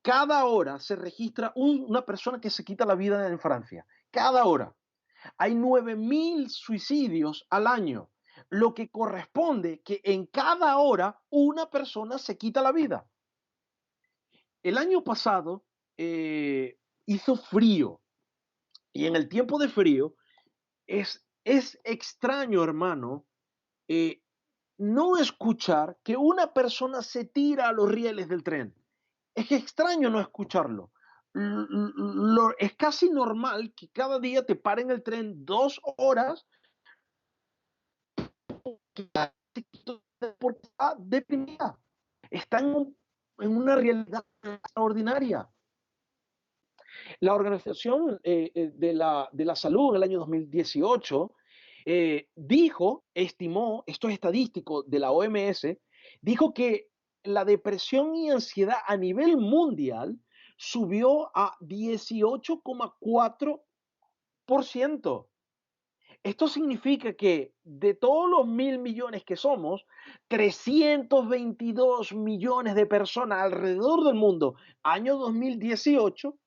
[SPEAKER 6] Cada hora se registra una persona que se quita la vida en Francia. Cada hora. Hay 9.000 suicidios al año, lo que corresponde que en cada hora una persona se quita la vida. El año pasado hizo frío y en el tiempo de frío es extraño, hermano, eh, no escuchar que una persona se tira a los rieles del tren. Es que extraño no escucharlo. Es casi normal que cada día te paren el tren 2 horas porque está deprimida. Está en una realidad extraordinaria. La Organización de la Salud en el año 2018 estimó, esto es estadístico de la OMS, dijo que la depresión y ansiedad a nivel mundial subió a 18,4%. Esto significa que de todos los 1.000 millones que somos, 322 millones de personas alrededor del mundo, año 2018,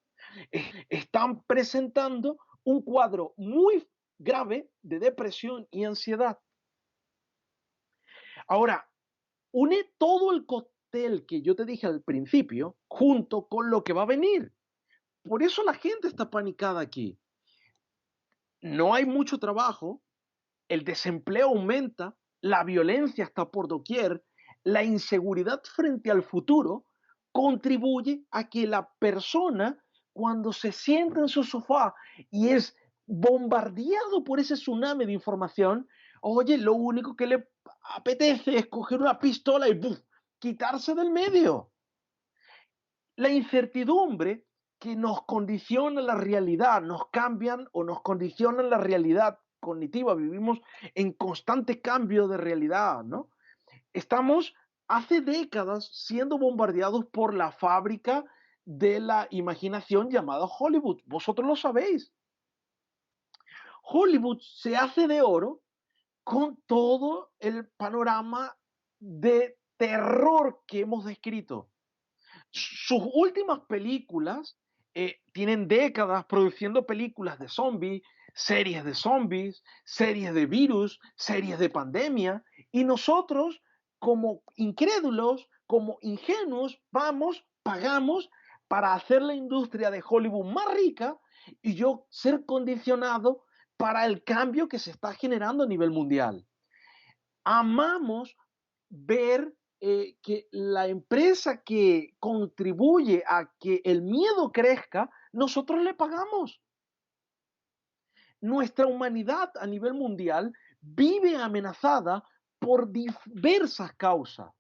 [SPEAKER 6] están presentando un cuadro muy grave de depresión y ansiedad. Ahora, une todo el cóctel que yo te dije al principio junto con lo que va a venir. Por eso la gente está panicada aquí. No hay mucho trabajo, el desempleo aumenta, la violencia está por doquier, la inseguridad frente al futuro contribuye a que la persona, cuando se sienta en su sofá y es bombardeado por ese tsunami de información, oye, lo único que le apetece es coger una pistola y ¡buf!, quitarse del medio. La incertidumbre que nos condiciona la realidad, nos cambian o nos condicionan la realidad cognitiva, vivimos en constante cambio de realidad, ¿no? Estamos hace décadas siendo bombardeados por la fábrica de la imaginación llamada Hollywood. Vosotros lo sabéis. Hollywood se hace de oro con todo el panorama de terror que hemos descrito. Sus últimas películas tienen décadas produciendo películas de zombies, series de virus, series de pandemia, y nosotros, como incrédulos, como ingenuos, vamos, pagamos para hacer la industria de Hollywood más rica y yo ser condicionado para el cambio que se está generando a nivel mundial. Amamos ver que la empresa que contribuye a que el miedo crezca, nosotros le pagamos. Nuestra humanidad a nivel mundial vive amenazada por diversas causas,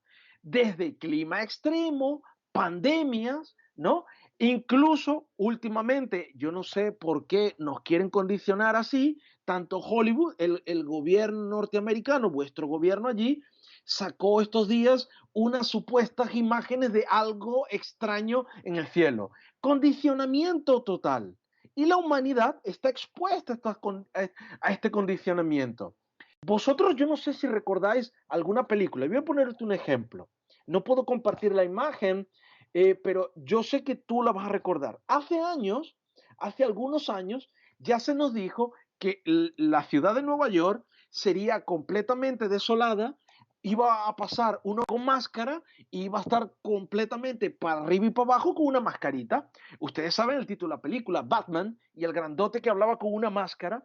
[SPEAKER 6] desde clima extremo, pandemias, ¿no? Incluso últimamente, yo no sé por qué nos quieren condicionar así, tanto Hollywood, el gobierno norteamericano, vuestro gobierno allí, sacó estos días unas supuestas imágenes de algo extraño en el cielo. Condicionamiento total. Y la humanidad está expuesta a este condicionamiento. Vosotros, yo no sé si recordáis alguna película. Voy a ponerte un ejemplo. No puedo compartir la imagen, pero yo sé que tú la vas a recordar. Hace algunos años, ya se nos dijo que la ciudad de Nueva York sería completamente desolada, iba a pasar uno con máscara y iba a estar completamente para arriba y para abajo con una mascarita. Ustedes saben el título de la película, Batman, y el grandote que hablaba con una máscara.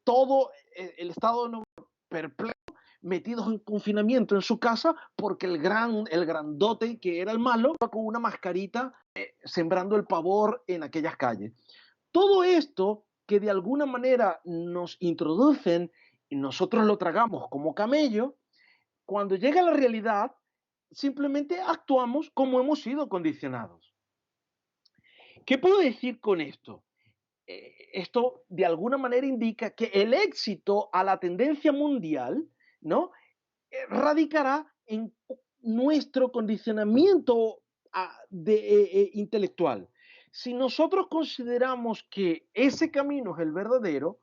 [SPEAKER 6] Todo el estado de Nueva York perplejo, metidos en confinamiento en su casa, porque el grandote que era el malo, con una mascarita, sembrando el pavor en aquellas calles. Todo esto que de alguna manera nos introducen y nosotros lo tragamos como camello, cuando llega la realidad, simplemente actuamos como hemos sido condicionados. ¿Qué puedo decir con esto? Esto de alguna manera indica que el éxito a la tendencia mundial, ¿no? Radicará en nuestro condicionamiento intelectual. Si nosotros consideramos que ese camino es el verdadero,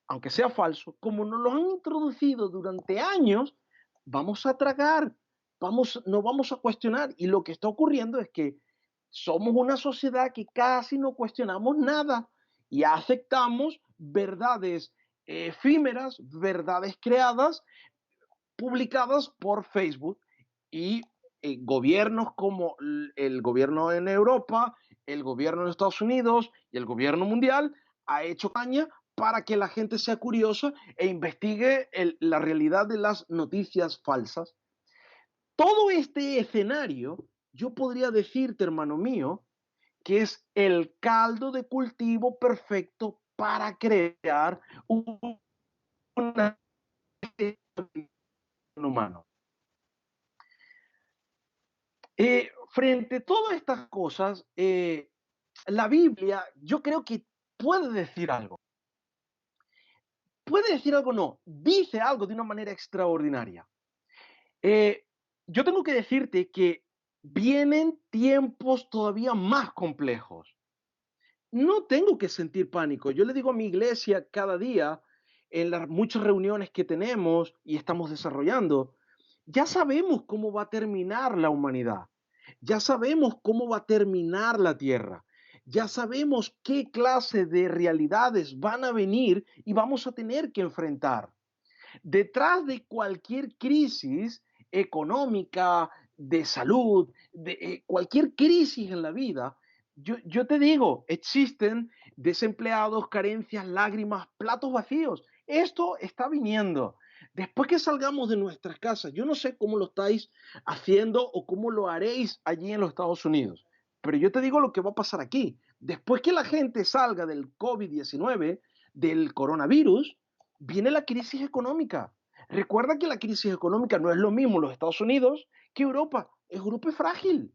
[SPEAKER 6] aunque sea falso, como nos lo han introducido durante años, vamos a tragar, no vamos a cuestionar. Y lo que está ocurriendo es que somos una sociedad que casi no cuestionamos nada y aceptamos verdades efímeras, verdades creadas, publicadas por Facebook y gobiernos como el gobierno en Europa, el gobierno en Estados Unidos y el gobierno mundial ha hecho caña para que la gente sea curiosa e investigue la realidad de las noticias falsas. Todo este escenario, yo podría decirte, hermano mío, que es el caldo de cultivo perfecto para crear una humano. Frente a todas estas cosas, la Biblia yo creo que puede decir algo. Puede decir algo, no, dice algo de una manera extraordinaria. Eh, yo tengo que decirte que vienen tiempos todavía más complejos. No tengo que sentir pánico. Yo le digo a mi iglesia cada día, en las muchas reuniones que tenemos y estamos desarrollando, ya sabemos cómo va a terminar la humanidad. Ya sabemos cómo va a terminar la tierra. Ya sabemos qué clase de realidades van a venir y vamos a tener que enfrentar. Detrás de cualquier crisis económica, de salud, de cualquier crisis en la vida, yo te digo, existen desempleados, carencias, lágrimas, platos vacíos. Esto está viniendo. Después que salgamos de nuestras casas, yo no sé cómo lo estáis haciendo o cómo lo haréis allí en los Estados Unidos, pero yo te digo lo que va a pasar aquí. Después que la gente salga del COVID-19, del coronavirus, viene la crisis económica. Recuerda que la crisis económica no es lo mismo en los Estados Unidos que Europa. Europa es frágil.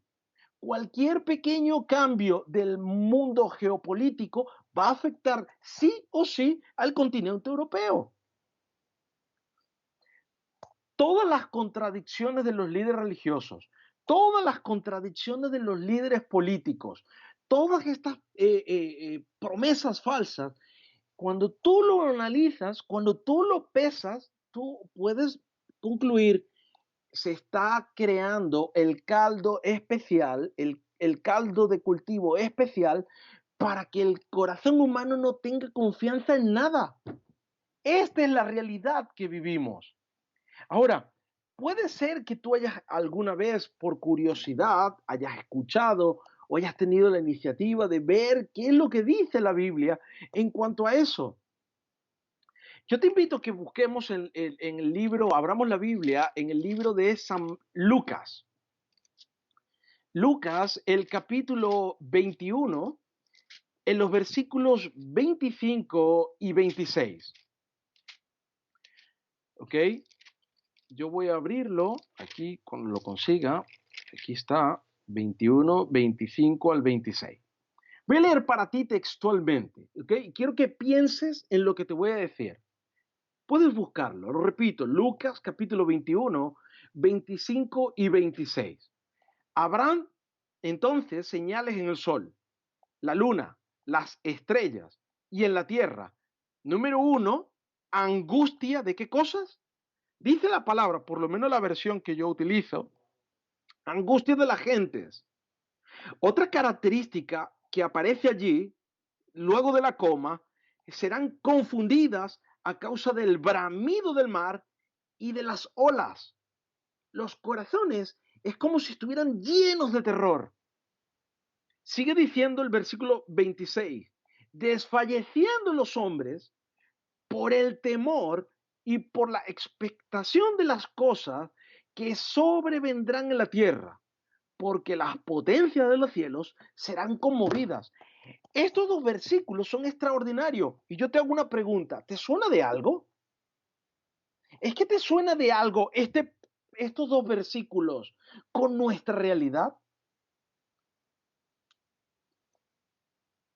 [SPEAKER 6] Cualquier pequeño cambio del mundo geopolítico va a afectar sí o sí al continente europeo. Todas las contradicciones de los líderes religiosos, todas las contradicciones de los líderes políticos, todas estas promesas falsas, cuando tú lo analizas, cuando tú lo pesas, tú puedes concluir, se está creando el caldo especial, el caldo de cultivo especial para que el corazón humano no tenga confianza en nada. Esta es la realidad que vivimos. Ahora, puede ser que tú hayas alguna vez, por curiosidad, hayas escuchado o hayas tenido la iniciativa de ver qué es lo que dice la Biblia en cuanto a eso. Yo te invito a que busquemos en el libro, abramos la Biblia en el libro de San Lucas. Lucas, el capítulo 21, en los versículos 25 y 26. ¿Ok? Yo voy a abrirlo aquí cuando lo consiga. Aquí está, 21, 25 al 26. Voy a leer para ti textualmente, ¿ok? Quiero que pienses en lo que te voy a decir. Puedes buscarlo, lo repito, Lucas capítulo 21, 25 y 26. Habrán entonces señales en el sol, la luna, las estrellas y en la tierra. Número 1, angustia de qué cosas? Dice la palabra, por lo menos la versión que yo utilizo, angustia de las gentes. Otra característica que aparece allí, luego de la coma, serán confundidas a causa del bramido del mar y de las olas. Los corazones es como si estuvieran llenos de terror. Sigue diciendo el versículo 26, desfalleciendo los hombres por el temor y por la expectación de las cosas que sobrevendrán en la tierra, porque las potencias de los cielos serán conmovidas. Estos dos versículos son extraordinarios. Y yo te hago una pregunta, ¿te suena de algo? ¿Es que te suena de algo estos dos versículos con nuestra realidad?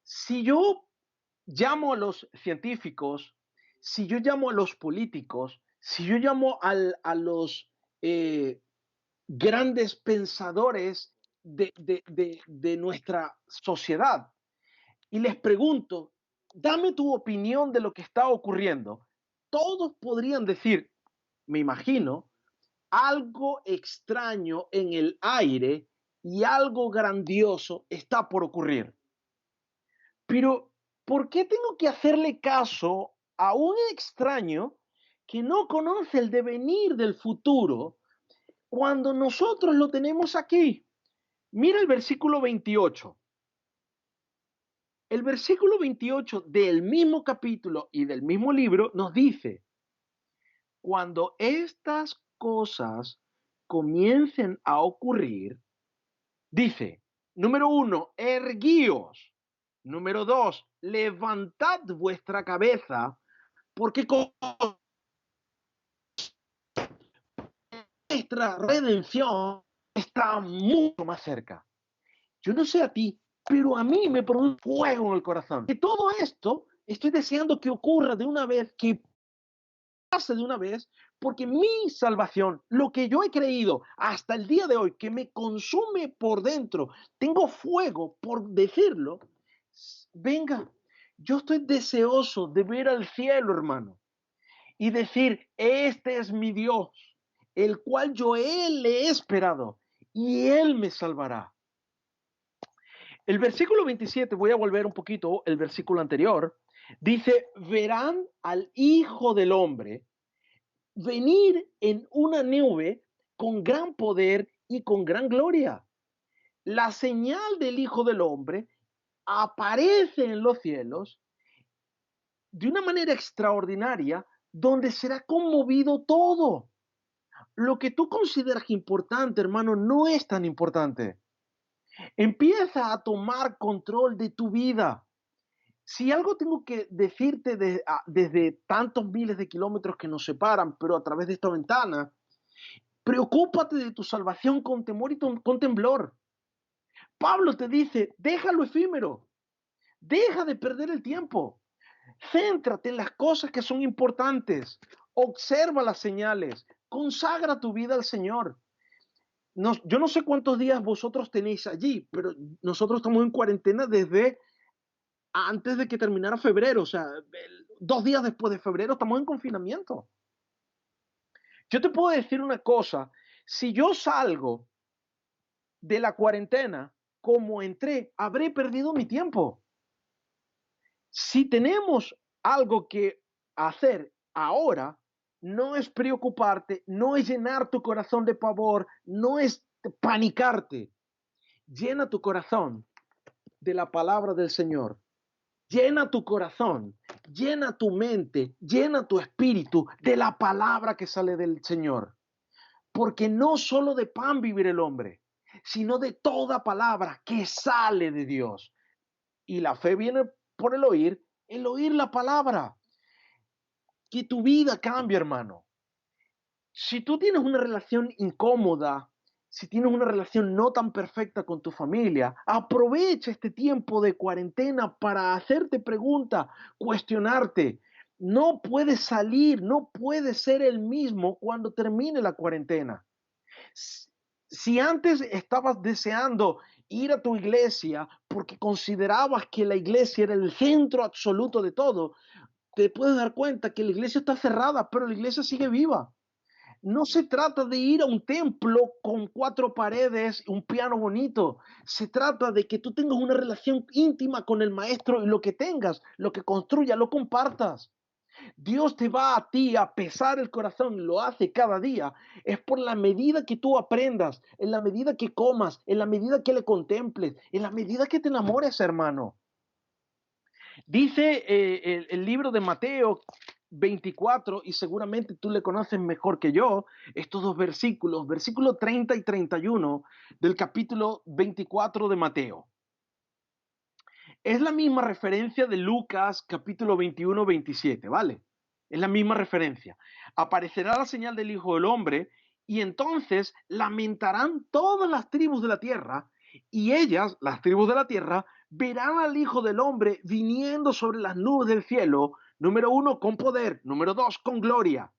[SPEAKER 6] Si yo llamo a los científicos, si yo llamo a los políticos, si yo llamo a los grandes pensadores de nuestra sociedad y les pregunto, dame tu opinión de lo que está ocurriendo, todos podrían decir, me imagino, algo extraño en el aire y algo grandioso está por ocurrir. Pero, ¿por qué tengo que hacerle caso a un extraño que no conoce el devenir del futuro cuando nosotros lo tenemos aquí? Mira el versículo 28. El versículo 28 del mismo capítulo y del mismo libro nos dice, cuando estas cosas comiencen a ocurrir, dice, número 1, erguíos. Número 2, levantad vuestra cabeza, porque con nuestra redención está mucho más cerca. Yo no sé a ti, pero a mí me produce fuego en el corazón. De todo esto, estoy deseando que ocurra de una vez, que pase de una vez, porque mi salvación, lo que yo he creído hasta el día de hoy, que me consume por dentro, tengo fuego por decirlo, venga, yo estoy deseoso de ver al cielo, hermano, y decir, este es mi Dios, el cual yo le he esperado, y Él me salvará. El versículo 27, voy a volver un poquito, el versículo anterior, dice, verán al Hijo del Hombre venir en una nube con gran poder y con gran gloria. La señal del Hijo del Hombre aparece en los cielos de una manera extraordinaria donde será conmovido todo. Lo que tú consideras importante, hermano, no es tan importante. Empieza a tomar control de tu vida. Si algo tengo que decirte desde tantos miles de kilómetros que nos separan, pero a través de esta ventana, preocúpate de tu salvación con temor y con temblor. Pablo te dice, deja lo efímero, deja de perder el tiempo, céntrate en las cosas que son importantes, observa las señales, consagra tu vida al Señor. Yo no sé cuántos días vosotros tenéis allí, pero nosotros estamos en cuarentena desde antes de que terminara febrero, o sea, 2 días después de febrero estamos en confinamiento. Yo te puedo decir una cosa, Si yo salgo de la cuarentena como entré, habré perdido mi tiempo. Si tenemos algo que hacer ahora, no es preocuparte, no es llenar tu corazón de pavor, no es panicarte. Llena tu corazón de la palabra del Señor. Llena tu corazón, llena tu mente, llena tu espíritu de la palabra que sale del Señor. Porque no solo de pan vivirá el hombre, sino de toda palabra que sale de Dios. Y la fe viene por el oír la palabra. Que tu vida cambie, hermano. Si tú tienes una relación incómoda, si tienes una relación no tan perfecta con tu familia, aprovecha este tiempo de cuarentena para hacerte preguntas, cuestionarte. No puedes salir, no puedes ser el mismo cuando termine la cuarentena. Si antes estabas deseando ir a tu iglesia porque considerabas que la iglesia era el centro absoluto de todo, te puedes dar cuenta que la iglesia está cerrada, pero la iglesia sigue viva. No se trata de ir a un templo con 4 paredes, un piano bonito. Se trata de que tú tengas una relación íntima con el maestro y lo que tengas, lo que construyas, lo compartas. Dios te va a ti a pesar el corazón, lo hace cada día. Es por la medida que tú aprendas, en la medida que comas, en la medida que le contemples, en la medida que te enamores, hermano. Dice el libro de Mateo 24, y seguramente tú le conoces mejor que yo, estos 2 versículos, versículos 30 y 31 del capítulo 24 de Mateo. Es la misma referencia de Lucas capítulo 21, 27, ¿vale? Es la misma referencia. Aparecerá la señal del Hijo del Hombre y entonces lamentarán todas las tribus de la tierra y ellas, las tribus de la tierra, verán al Hijo del Hombre viniendo sobre las nubes del cielo, número 1, con poder, número 2, con gloria.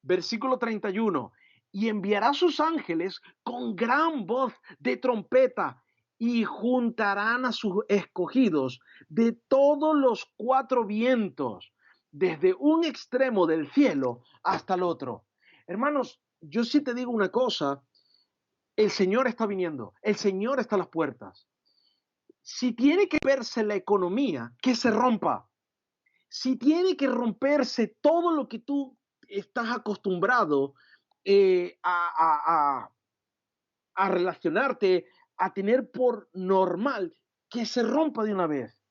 [SPEAKER 6] Versículo 31, y enviará sus ángeles con gran voz de trompeta y juntarán a sus escogidos de todos los 4 vientos, desde un extremo del cielo hasta el otro. Hermanos, yo sí te digo una cosa, el Señor está viniendo, el Señor está a las puertas. Si tiene que verse la economía, que se rompa. Si tiene que romperse todo lo que tú estás acostumbrado a relacionarte, a tener por normal, que se rompa de una vez.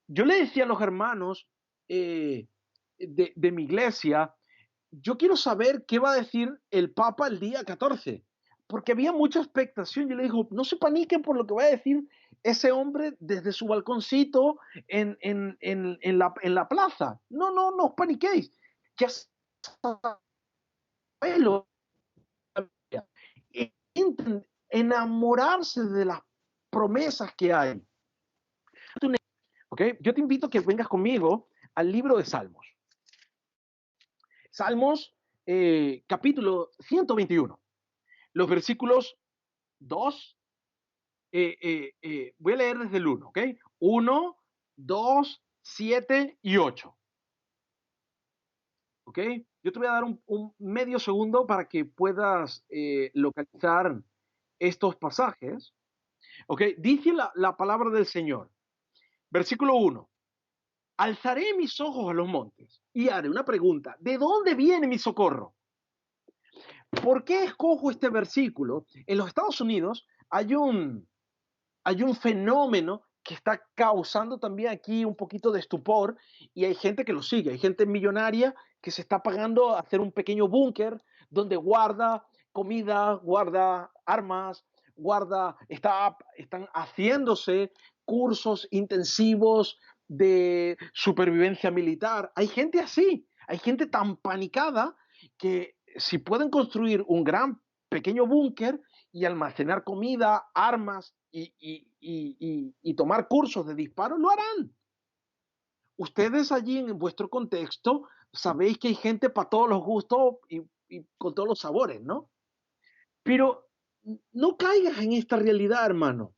[SPEAKER 6] Yo le decía a los hermanos de mi iglesia, yo quiero saber qué va a decir el Papa el día 14, porque había mucha expectación. Yo le digo, no se paniquen por lo que va a decir ese hombre desde su balconcito en la plaza. No os paniquéis. Ya sabéis lo enamorarse de las promesas que hay. ¿Okay? Yo te invito a que vengas conmigo al libro de Salmos. Salmos, capítulo 121. Los versículos 2, voy a leer desde el 1, ¿ok? 1, 2, 7 y 8. ¿Ok? Yo te voy a dar un medio segundo para que puedas localizar estos pasajes. ¿Ok? Dice la palabra del Señor. Versículo 1. Alzaré mis ojos a los montes y haré una pregunta. ¿De dónde viene mi socorro? ¿Por qué escojo este versículo? En los Estados Unidos hay un fenómeno que está causando también aquí un poquito de estupor y hay gente que lo sigue. Hay gente millonaria que se está pagando a hacer un pequeño búnker donde guarda comida, guarda armas, están haciéndose cursos intensivos de supervivencia militar. Hay gente así, hay gente tan panicada que si pueden construir un gran pequeño búnker y almacenar comida, armas y tomar cursos de disparo, lo harán. Ustedes allí en vuestro contexto sabéis que hay gente para todos los gustos y con todos los sabores, ¿no? Pero no caigas en esta realidad, hermano.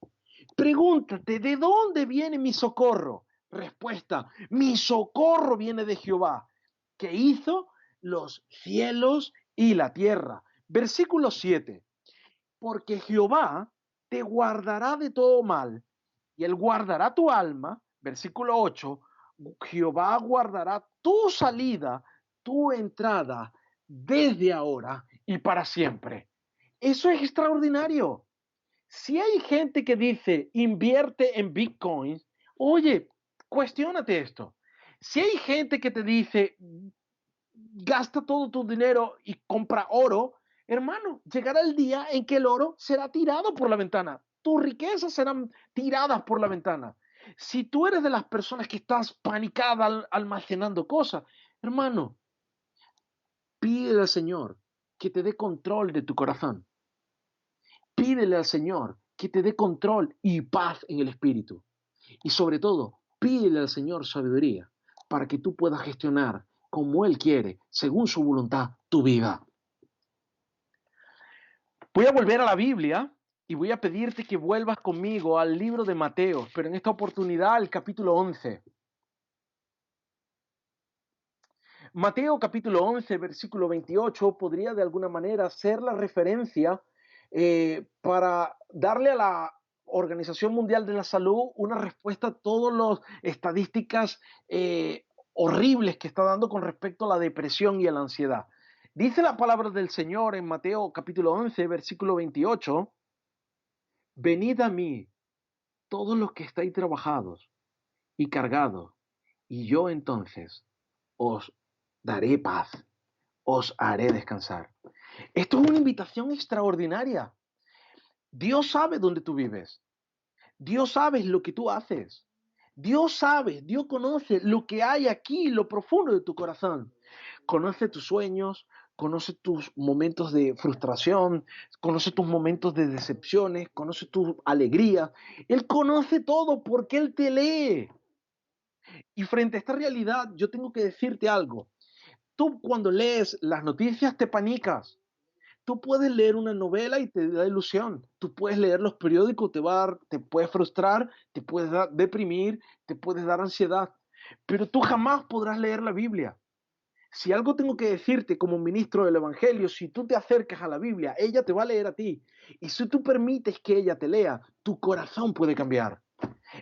[SPEAKER 6] Pregúntate, ¿de dónde viene mi socorro? Respuesta, mi socorro viene de Jehová, que hizo los cielos y la tierra. Versículo 7. Porque Jehová te guardará de todo mal, y él guardará tu alma. Versículo 8. Jehová guardará tu salida, tu entrada, desde ahora y para siempre. Eso es extraordinario. Si hay gente que dice invierte en Bitcoin, oye, cuestiónate esto. Si hay gente que te dice gasta todo tu dinero y compra oro, hermano, llegará el día en que el oro será tirado por la ventana. Tus riquezas serán tiradas por la ventana. Si tú eres de las personas que estás panicada almacenando cosas, hermano, pídele al Señor que te dé control de tu corazón. Pídele al Señor que te dé control y paz en el espíritu. Y sobre todo, pídele al Señor sabiduría para que tú puedas gestionar como Él quiere, según su voluntad, tu vida. Voy a volver a la Biblia y voy a pedirte que vuelvas conmigo al libro de Mateo, pero en esta oportunidad al capítulo 11. Mateo capítulo 11, versículo 28, podría de alguna manera ser la referencia para darle a la Organización Mundial de la Salud una respuesta a todas las estadísticas horribles que está dando con respecto a la depresión y a la ansiedad. Dice la palabra del Señor en Mateo capítulo 11, versículo 28, venid a mí todos los que estáis trabajados y cargados, y yo entonces os daré paz, os haré descansar. Esto es una invitación extraordinaria. Dios sabe dónde tú vives. Dios sabe lo que tú haces. Dios sabe, Dios conoce lo que hay aquí, lo profundo de tu corazón. Conoce tus sueños, conoce tus momentos de frustración, conoce tus momentos de decepciones, conoce tu alegría. Él conoce todo porque Él te lee. Y frente a esta realidad, yo tengo que decirte algo. Tú cuando lees las noticias te panicas. Tú puedes leer una novela y te da ilusión. Tú puedes leer los periódicos, te puede frustrar, te puedes deprimir, te puedes dar ansiedad. Pero tú jamás podrás leer la Biblia. Si algo tengo que decirte como ministro del Evangelio, si tú te acercas a la Biblia, ella te va a leer a ti. Y si tú permites que ella te lea, tu corazón puede cambiar.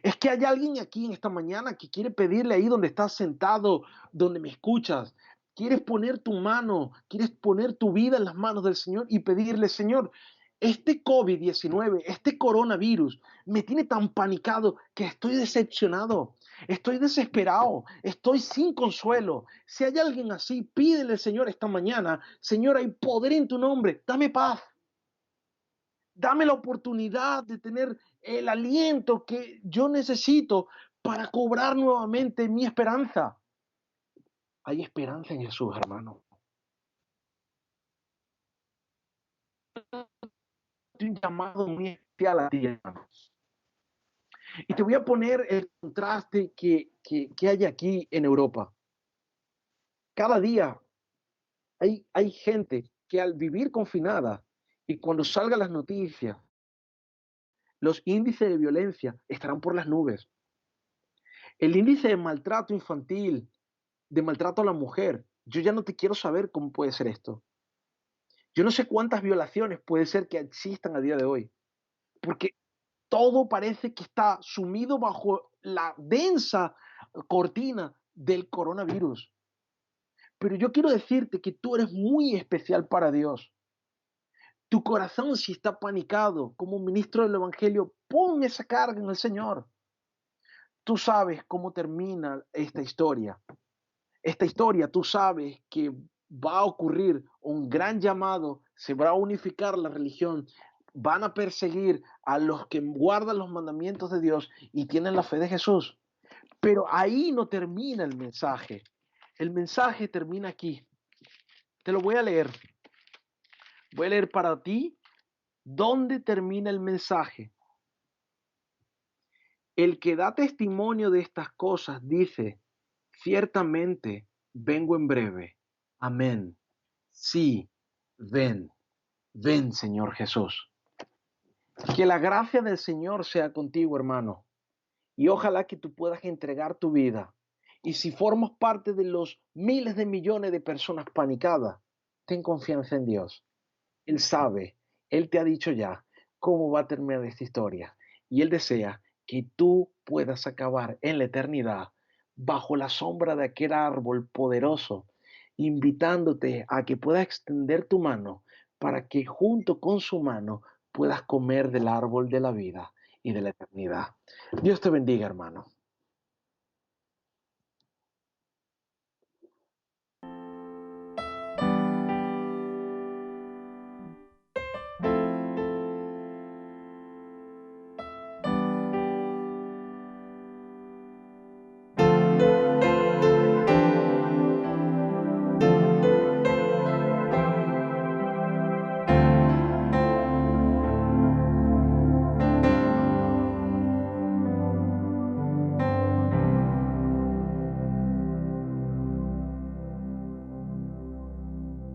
[SPEAKER 6] Es que hay alguien aquí en esta mañana que quiere pedirle ahí donde estás sentado, donde me escuchas. Quieres poner tu mano, quieres poner tu vida en las manos del Señor y pedirle, Señor, este COVID-19, este coronavirus, me tiene tan panicado que estoy decepcionado, estoy desesperado, estoy sin consuelo. Si hay alguien así, pídele, Señor, esta mañana, Señor, hay poder en tu nombre, dame paz. Dame la oportunidad de tener el aliento que yo necesito para cobrar nuevamente mi esperanza. Hay esperanza en Jesús, hermano. Un llamado muy especial a ti, hermano. Y te voy a poner el contraste que hay aquí en Europa. Cada día hay gente que al vivir confinada y cuando salgan las noticias, los índices de violencia estarán por las nubes. El índice de maltrato infantil, de maltrato a la mujer, yo ya no te quiero saber cómo puede ser esto. Yo no sé cuántas violaciones puede ser que existan a día de hoy, porque todo parece que está sumido bajo la densa cortina del coronavirus. Pero yo quiero decirte que tú eres muy especial para Dios. Tu corazón, si está panicado como ministro del Evangelio, pon esa carga en el Señor. Tú sabes cómo termina esta historia. Esta historia, tú sabes que va a ocurrir un gran llamado, se va a unificar la religión, van a perseguir a los que guardan los mandamientos de Dios y tienen la fe de Jesús. Pero ahí no termina el mensaje. El mensaje termina aquí. Te lo voy a leer. Voy a leer para ti dónde termina el mensaje. El que da testimonio de estas cosas dice, ciertamente vengo en breve. Amén. Sí, ven, ven, Señor Jesús. Que la gracia del Señor sea contigo, hermano. Y ojalá que tú puedas entregar tu vida. Y si formas parte de los miles de millones de personas panicadas, ten confianza en Dios. Él sabe, Él te ha dicho ya cómo va a terminar esta historia. Y Él desea que tú puedas acabar en la eternidad bajo la sombra de aquel árbol poderoso, invitándote a que puedas extender tu mano para que junto con su mano puedas comer del árbol de la vida y de la eternidad. Dios te bendiga, hermano.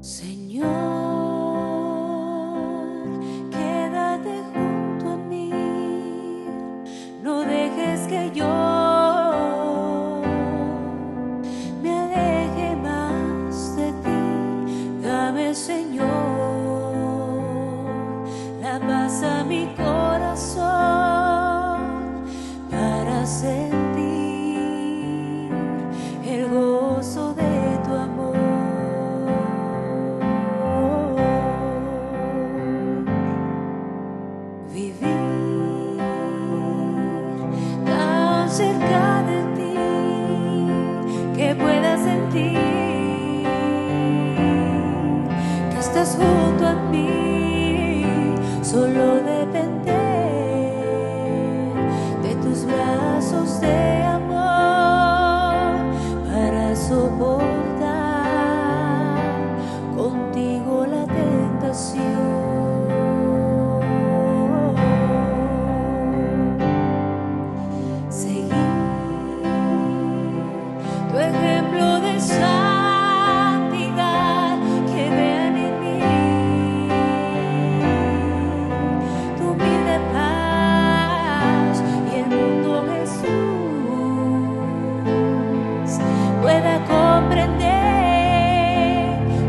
[SPEAKER 7] Señor, quédate junto a mí, no dejes que yo me aleje más de ti. Dame, Señor, la paz a mi corazón para sentir el gozo de tu amor. Vivir tan cerca de ti que pueda sentir que estás junto a mí, solo depender de tus brazos de amor para soportar contigo la tentación. Seguir tu ejemplo de santidad, que vean en mí tu humilde paz y el mundo Jesús pueda comprender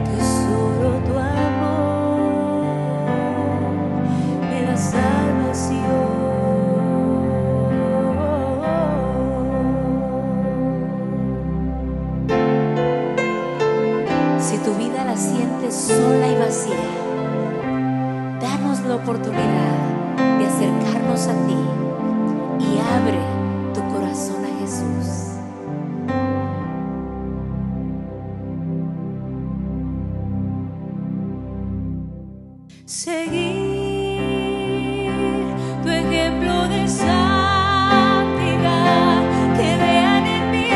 [SPEAKER 7] que solo tu amor me da salvación. Si tu vida la sientes sola y vacía, danos la oportunidad de acercarnos a ti y abre tu corazón a Jesús. Seguir tu ejemplo de santidad, que vean en mí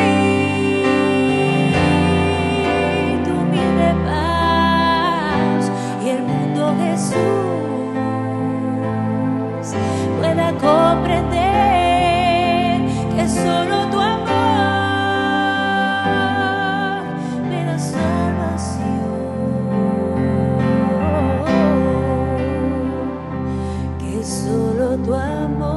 [SPEAKER 7] tu humilde paz y el mundo Jesús pueda comprender que solo tu amor me da salvación, que solo tu amor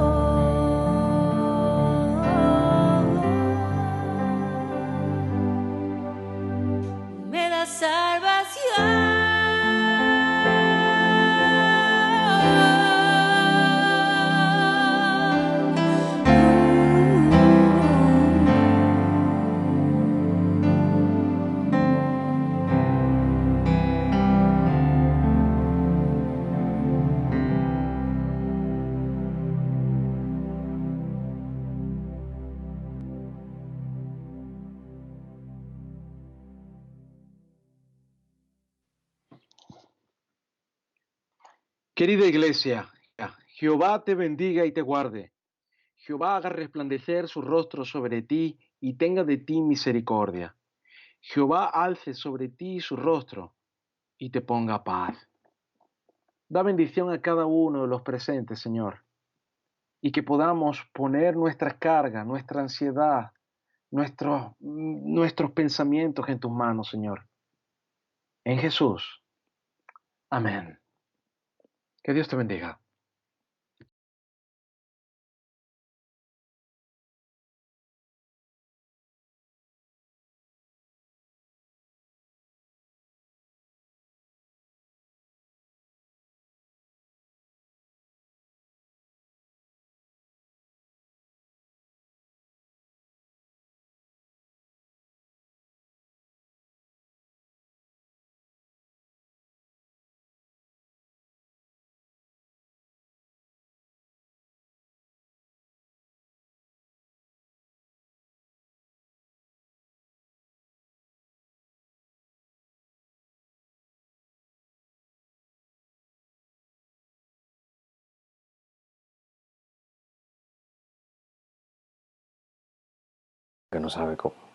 [SPEAKER 7] me da salvación.
[SPEAKER 6] Querida iglesia, Jehová te bendiga y te guarde. Jehová haga resplandecer su rostro sobre ti y tenga de ti misericordia. Jehová alce sobre ti su rostro y te ponga paz. Da bendición a cada uno de los presentes, Señor, y que podamos poner nuestras cargas, nuestra ansiedad, nuestros pensamientos en tus manos, Señor. En Jesús. Amén. Que Dios te bendiga.
[SPEAKER 1] que no sabe cómo.